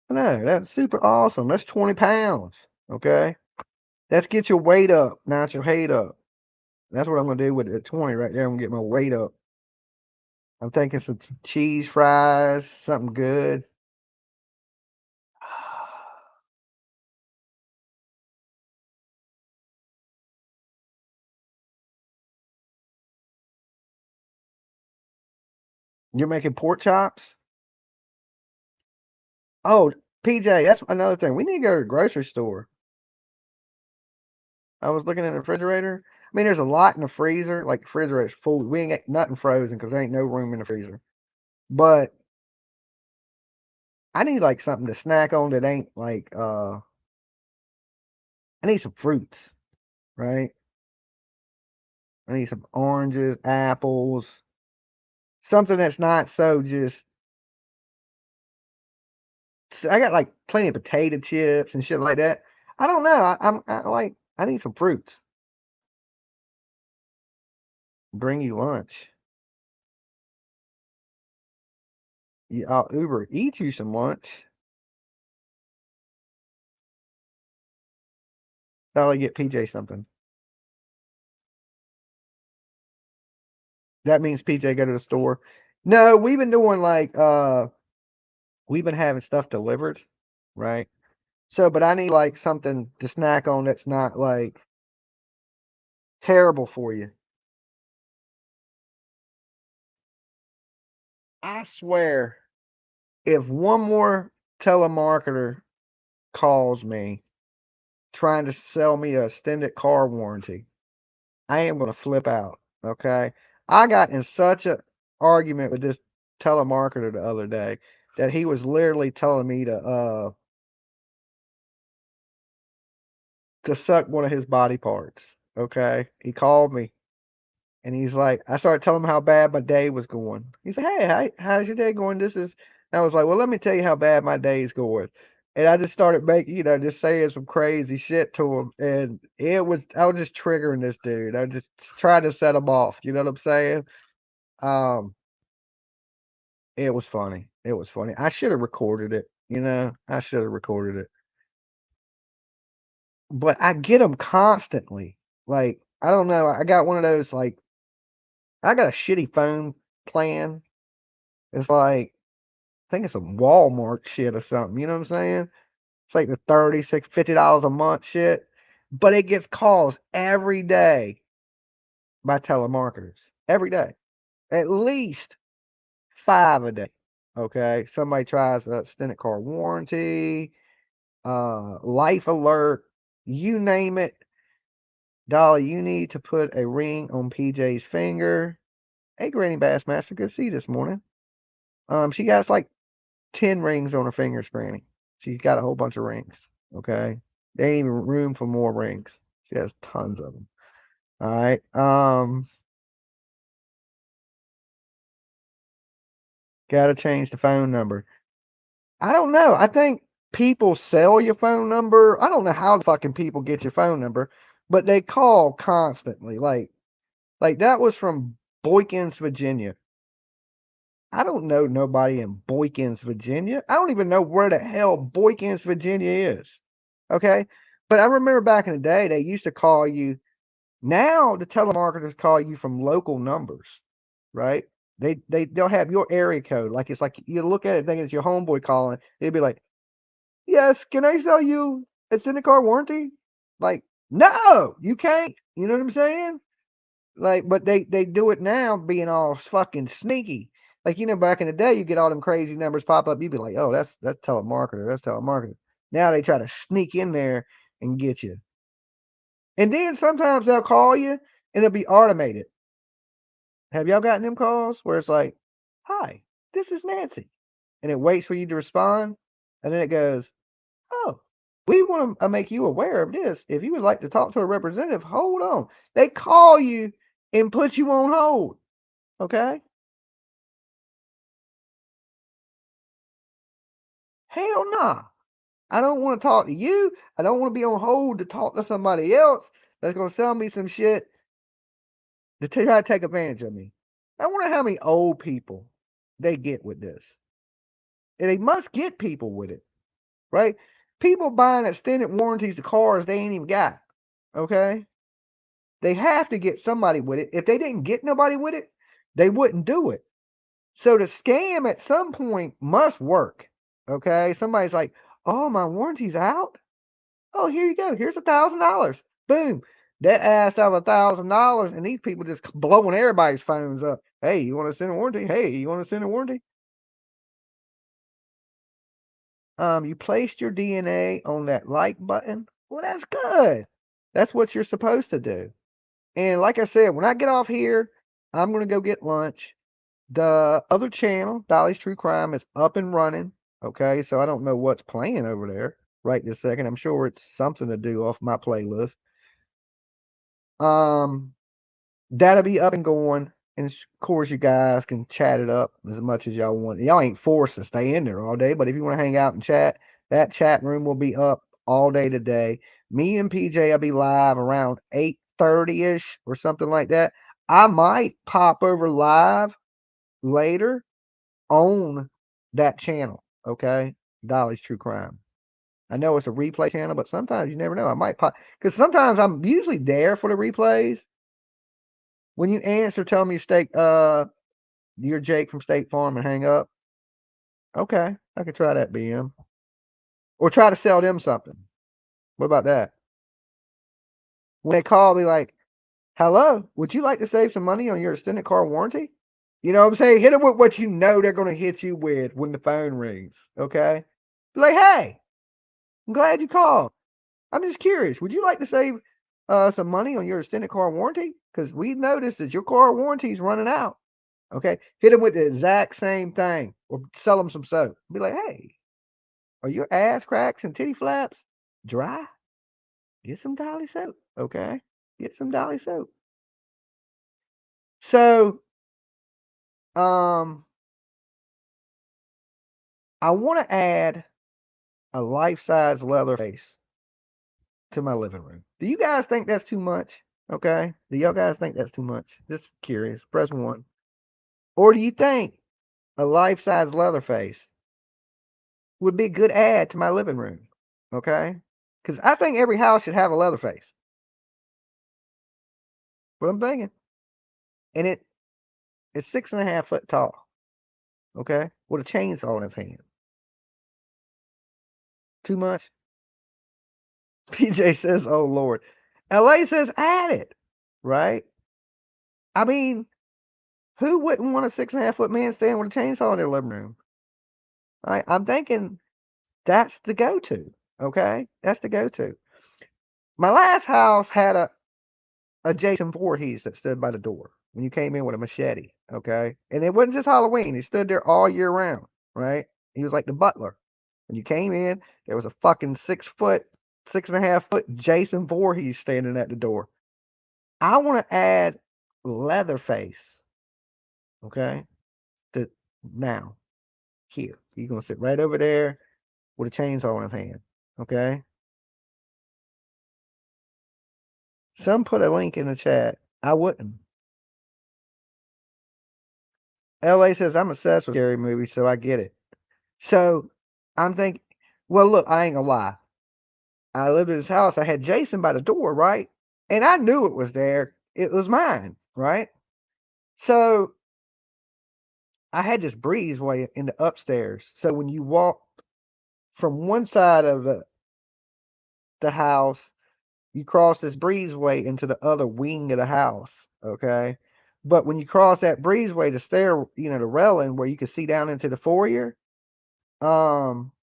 No, that's super awesome. That's 20 pounds. Okay. Let's get your weight up, not your height up. That's what I'm going to do with the 20 right there. I'm going to get my weight up. I'm thinking some cheese fries, something good. You're making pork chops? Oh, PJ, that's another thing. We need to go to the grocery store. I was looking in the refrigerator. I mean, there's a lot in the freezer. Like the refrigerator's full. We ain't got nothing frozen because there ain't no room in the freezer. But I need like something to snack on that ain't like I need some fruits, right? I need some oranges, apples, something that's not so just. I got like plenty of potato chips and shit like that. I don't know. I need some fruits. Bring you lunch. I'll Uber eat you some lunch. I'll get PJ something. That means PJ go to the store. No, we've been doing like we've been having stuff delivered, right? So, but I need like something to snack on that's not like Terrible for you. I swear, if one more telemarketer calls me trying to sell me a extended car warranty, I am gonna flip out. Okay. I got in such a argument with this telemarketer the other day that he was literally telling me to suck one of his body parts. Okay. He called me and he's like, I started telling him how bad my day was going. He's like, hey, how's your day going? And I was like, well, let me tell you how bad my day is going. And I just started making, just saying some crazy shit to him. And I was just triggering this dude. I just trying to set him off. You know what I'm saying? Um, it was funny. It was funny. I should have recorded it. I should have recorded it. But I get them constantly. Like, I don't know. I got one of those, like, I got a shitty phone plan. It's like, I think it's a Walmart shit or something. You know what I'm saying? It's like the $50 a month shit. But it gets calls every day by telemarketers. Every day. At least 5 a day. Okay. Somebody tries a extended car warranty, life alert, you name it. Dolly, you need to put a ring on PJ's finger. Hey, Granny Bassmaster, good to see you this morning. She got like 10 rings on her fingers, Granny. She's got a whole bunch of rings. Okay. There ain't even room for more rings. She has tons of them. All right. Gotta change the phone number. I don't know. I think people sell your phone number. I don't know how the fucking people get your phone number, but they call constantly. Like that was from Boykins, Virginia. I don't know nobody in Boykins, Virginia. I don't even know where the hell Boykins, Virginia is. Okay. But I remember back in the day, they used to call you. Now the telemarketers call you from local numbers, right? They'll have your area code. Like it's like you look at it thinking it's your homeboy calling. They'd be like, yes, can I sell you a extended car warranty? Like, no, you can't. You know what I'm saying? Like, but they do it now being all fucking sneaky. Like, back in the day, you get all them crazy numbers pop up. You'd be like, oh, that's telemarketer. That's telemarketer. Now they try to sneak in there and get you. And then sometimes they'll call you and it'll be automated. Have y'all gotten them calls where it's like, hi, this is Nancy. And it waits for you to respond. And then it goes, oh, we want to make you aware of this. If you would like to talk to a representative, hold on. They call you and put you on hold. Okay? Hell nah. I don't want to talk to you. I don't want to be on hold to talk to somebody else that's going to sell me some shit to try to take advantage of me. I wonder how many old people they get with this. And they must get people with it, right? People buying extended warranties to cars they ain't even got. Okay? They have to get somebody with it. If they didn't get nobody with it, they wouldn't do it. So the scam at some point must work. Okay? Somebody's like, oh, my warranty's out. Oh, here you go. Here's $1,000. Boom. That ass out of $1,000, and these people just blowing everybody's phones up. Hey, you want to send a warranty? Hey, you want to send a warranty? You placed your DNA on that like button. Well, that's good. That's what you're supposed to do. And like I said, when I get off here, I'm gonna go get lunch. The other channel, Dolly's True Crime, is up and running. Okay, so I don't know what's playing over there right this second. I'm sure it's something to do off my playlist. Um, that'll be up and going. And of course, you guys can chat it up as much as y'all want. Y'all ain't forced to stay in there all day, but if you want to hang out and chat, that chat room will be up all day today. Me and PJ will be live around 8:30 ish or something like that. I might pop over live later on that channel. Okay, Dolly's True Crime. I know it's a replay channel, but sometimes you never know. I might pop because sometimes I'm usually there for the replays. When you answer, tell me you're Jake from State Farm and hang up. Okay, I could try that, BM. Or try to sell them something. What about that? When they call me like, Hello, would you like to save some money on your extended car warranty? You know what I'm saying? Hit them with what you know they're going to hit you with when the phone rings. Okay. Be like, hey, I'm glad you called. I'm just curious. Would you like to save some money on your extended car warranty? Because we've noticed that your car warranty is running out. Okay. Hit them with the exact same thing or sell them some soap. Be like, hey, are your ass cracks and titty flaps dry? Get some Dolly soap. Okay. Get some Dolly soap. So, um, I want to add a life-size leather face to my living room. Do you guys think that's too much? Okay. Do y'all guys think that's too much? Just curious. Press one. Or do you think a life-size leather face would be a good add to my living room? Okay. Because I think every house should have a leather face. What I'm thinking. And it's 6.5 foot tall. Okay. With a chainsaw in its hand. Too much? PJ says, oh Lord. LA says add it. Right? I mean, who wouldn't want a 6.5 foot man standing with a chainsaw in their living room? I'm thinking that's the go-to. Okay, that's the go-to. My last house had a Jason Voorhees that stood by the door when you came in with a machete. Okay, and it wasn't just Halloween; he stood there all year round. Right? He was like the butler. When you came in, there was a fucking 6 foot, 6.5 foot Jason Voorhees standing at the door. I want to add Leatherface. Okay, to now here. He's gonna sit right over there with a chainsaw in his hand. Okay. Some put a link in the chat. I wouldn't. LA says I'm obsessed with scary movies, so I get it. So I'm thinking, well, look, I ain't gonna lie. I lived in this house. I had Jason by the door, right? And I knew it was there. It was mine, right? So I had this breezeway in the upstairs. So when you walk from one side of the house, you cross this breezeway into the other wing of the house. Okay. But when you cross that breezeway, the stair, the railing where you can see down into the foyer, um,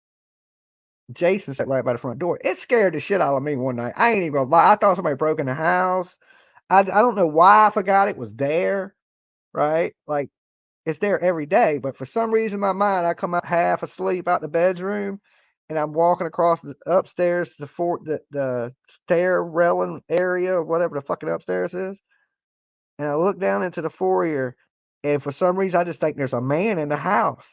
Jason sat right by the front door. It scared the shit out of me one night. I ain't even gonna lie. I thought somebody broke in the house. I don't know why I forgot it was there, right? Like it's there every day, but for some reason in my mind, I come out half asleep out the bedroom, and I'm walking across the upstairs to the stair railing area or whatever the fucking upstairs is, and I look down into the foyer, and for some reason I just think there's a man in the house.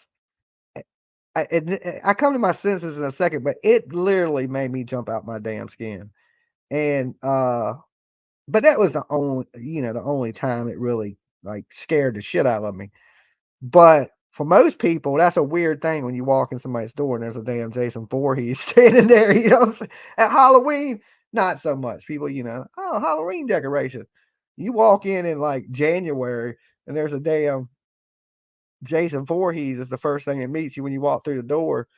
I come to my senses in a second, but it literally made me jump out my damn skin. And but that was the only time it really like scared the shit out of me. But for most people, that's a weird thing when you walk in somebody's door and there's a damn Jason Voorhees standing there. You know what I'm saying? At Halloween, not so much. People, oh, Halloween decoration. You walk in like January and there's a damn Jason Voorhees is the first thing that meets you when you walk through the door.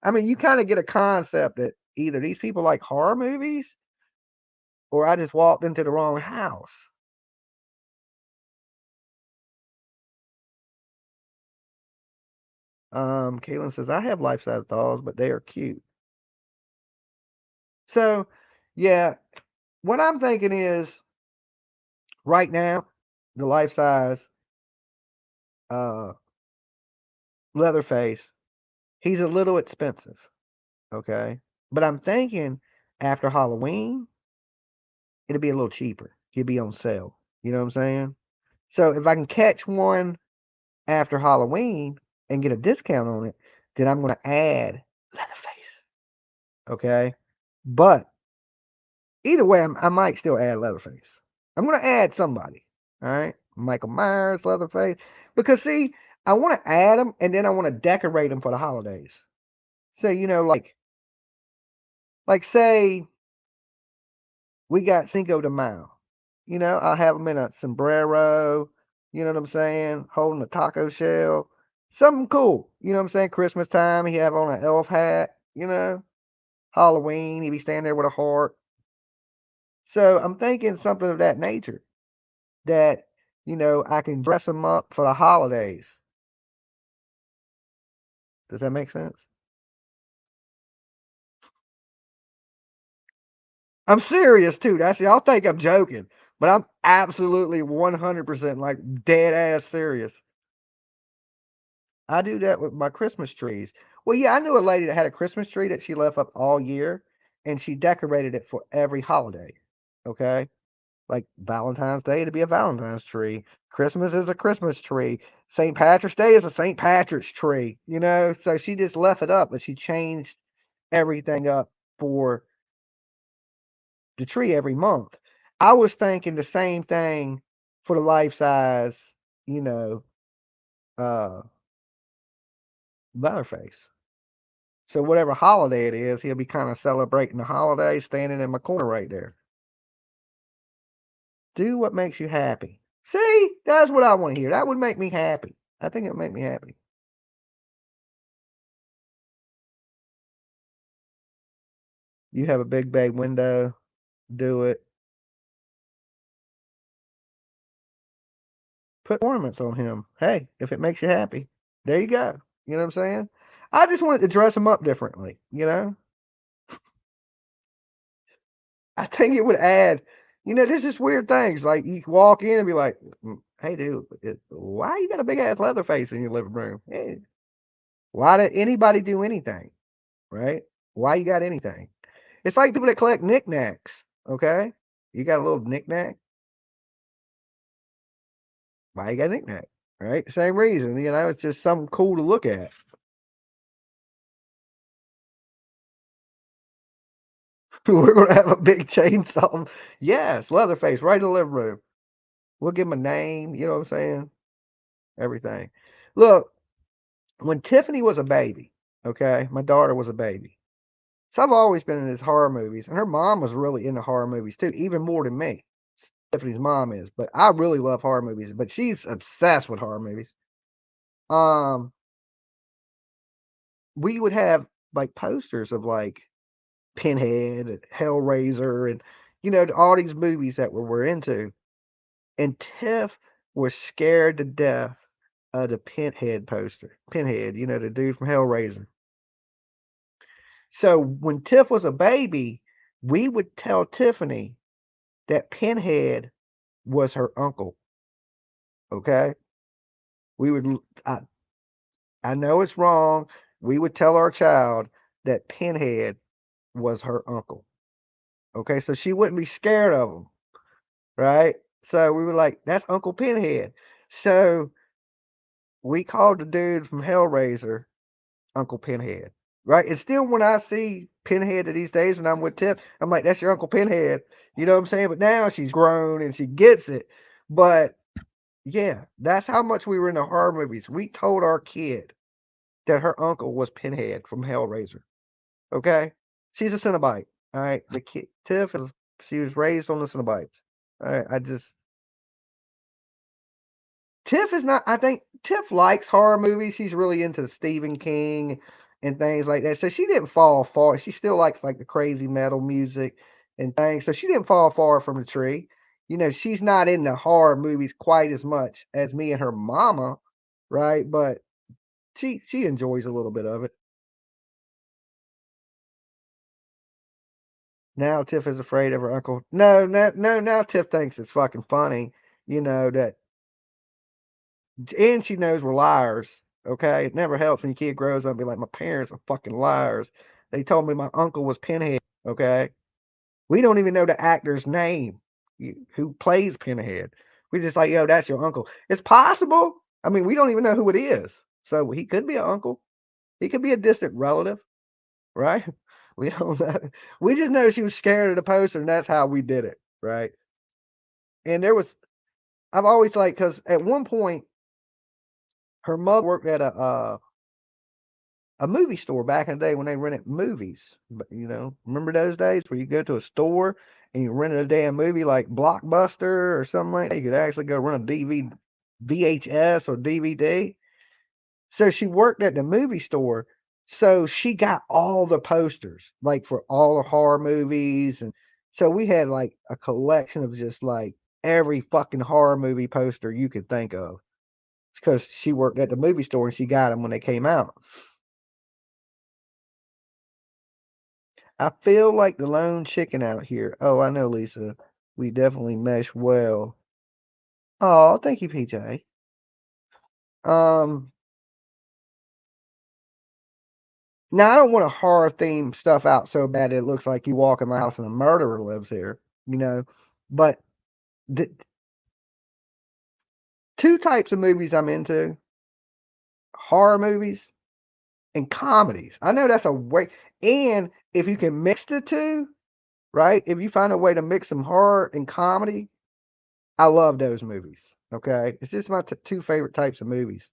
I mean, you kind of get a concept that either these people like horror movies or I just walked into the wrong house. Kaylin says, I have life size dolls, but they are cute. So, yeah, what I'm thinking is right now, the life size uh, Leatherface, he's a little expensive. Okay. But I'm thinking after Halloween, it'll be a little cheaper. He'll be on sale. You know what I'm saying? So if I can catch one after Halloween and get a discount on it, then I'm going to add Leatherface. Okay. But either way, I might still add Leatherface. I'm going to add somebody. All right. Michael Myers, Leatherface. Because, see, I want to add them and then I want to decorate them for the holidays. So, like say we got Cinco de Mayo. I'll have them in a sombrero. You know what I'm saying? Holding a taco shell. Something cool. You know what I'm saying? Christmas time, he have on an elf hat. Halloween, he be standing there with a heart. So I'm thinking something of that nature. that, I can dress them up for the holidays. Does that make sense? I'm serious too. Y'all think I'm joking, but I'm absolutely 100% like dead ass serious. I do that with my Christmas trees. Well, yeah, I knew a lady that had a Christmas tree that she left up all year and she decorated it for every holiday. Okay? Like Valentine's Day to be a Valentine's tree. Christmas is a Christmas tree. St. Patrick's Day is a St. Patrick's tree, So she just left it up, but she changed everything up for the tree every month. I was thinking the same thing for the life size, you know, uh, Leatherface. So whatever holiday it is, he'll be kind of celebrating the holiday, standing in my corner right there. Do what makes you happy. See, that's what I want to hear. That would make me happy. I think it would make me happy. You have a big bay window. Do it. Put ornaments on him. Hey, if it makes you happy, there you go. You know what I'm saying? I just wanted to dress him up differently. I think it would add, there's just weird things. Like you walk in and be like, hey, dude, why you got a big ass leather face in your living room? Hey, why did anybody do anything? Right? Why you got anything? It's like people that collect knickknacks. Okay? You got a little knickknack. Why you got a knickknack? Right? Same reason. It's just something cool to look at. We're going to have a big chainsaw. Yes, Leatherface, right in the living room. We'll give him a name. You know what I'm saying? Everything. Look, when Tiffany was a baby, okay, my daughter was a baby. So I've always been in these horror movies, and her mom was really into horror movies too, even more than me. Tiffany's mom is, but I really love horror movies, but she's obsessed with horror movies. Um, we would have like posters of like Pinhead and Hellraiser and all these movies that we're into. And Tiff was scared to death of the Pinhead poster. Pinhead, the dude from Hellraiser. So when Tiff was a baby, we would tell Tiffany that Pinhead was her uncle. Okay? We would I know it's wrong. We would tell our child that Pinhead was her uncle. Okay? So she wouldn't be scared of him, right? So we were like, that's Uncle Pinhead. So we called the dude from Hellraiser Uncle Pinhead, right? And still, when I see Pinhead these days and I'm with Tiff, I'm like, that's your Uncle Pinhead. You know what I'm saying? But now she's grown and she gets it. But yeah, that's how much we were into horror movies. We told our kid that her uncle was Pinhead from Hellraiser. Okay? She's a Cenobite. All right. The kid, Tiff, she was raised on the Cenobites. All right. Tiff is not. I think Tiff likes horror movies. She's really into Stephen King and things like that. So she didn't fall far. She still likes like the crazy metal music and things. So she didn't fall far from the tree. She's not into horror movies quite as much as me and her mama, right? But she enjoys a little bit of it. Now Tiff is afraid of her uncle. No, no, no. Now Tiff thinks it's fucking funny. That and she knows we're liars. Okay, it never helps when your kid grows up and be like, my parents are fucking liars. They told me my uncle was Pinhead. Okay, we don't even know the actor's name who plays Pinhead. We just like, yo, that's your uncle. It's possible. I mean, we don't even know who it is. So he could be an uncle. He could be a distant relative, right? We don't know. We just know she was scared of the poster, and that's how we did it, right? And I've always like, because at one point her mother worked at a movie store back in the day when they rented movies. But remember those days where you go to a store and you rented a damn movie like Blockbuster or something like that? You could actually go rent a VHS or DVD. So she worked at the movie store. So she got all the posters, like for all the horror movies. And so we had like a collection of just like every fucking horror movie poster you could think of. It's because she worked at the movie store and she got them when they came out. I feel like the lone chicken out here. Oh, I know, Lisa. We definitely mesh well. Oh, thank you, PJ. Um, Now I don't want to horror theme stuff out so bad it looks like you walk in my house and a murderer lives here, you know. But the two types of movies I'm into: horror movies and comedies. I know that's a way, and if you can mix the two, right? If you find a way to mix some horror and comedy, I love those movies. Okay, it's just my two favorite types of movies.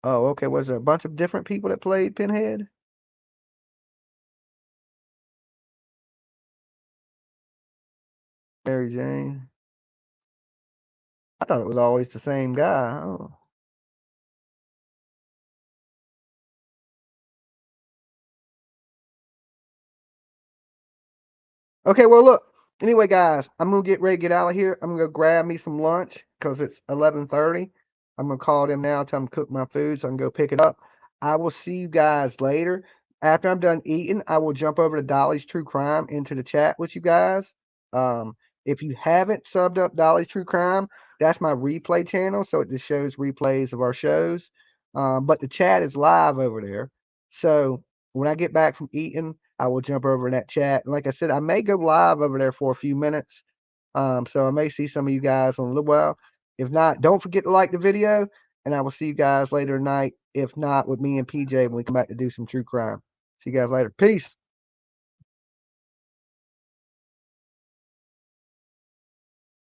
Oh, okay. Was there a bunch of different people that played Pinhead? Mary Jane. I thought it was always the same guy. Oh. Okay, well, look. Anyway, guys, I'm gonna get ready to get out of here. I'm gonna go grab me some lunch because it's 11:30. I'm gonna call them now, tell them to cook my food so I can go pick it up. I will see you guys later. After I'm done eating, I will jump over to Dolly's True Crime into the chat with you guys. Um, if you haven't subbed up Dolly's True Crime, that's my replay channel, so it just shows replays of our shows. But the chat is live over there. So when I get back from eating, I will jump over in that chat. And like I said, I may go live over there for a few minutes. So I may see some of you guys in a little while. If not, don't forget to like the video, and I will see you guys later tonight. If not, with me and PJ when we come back to do some true crime. See you guys later. Peace.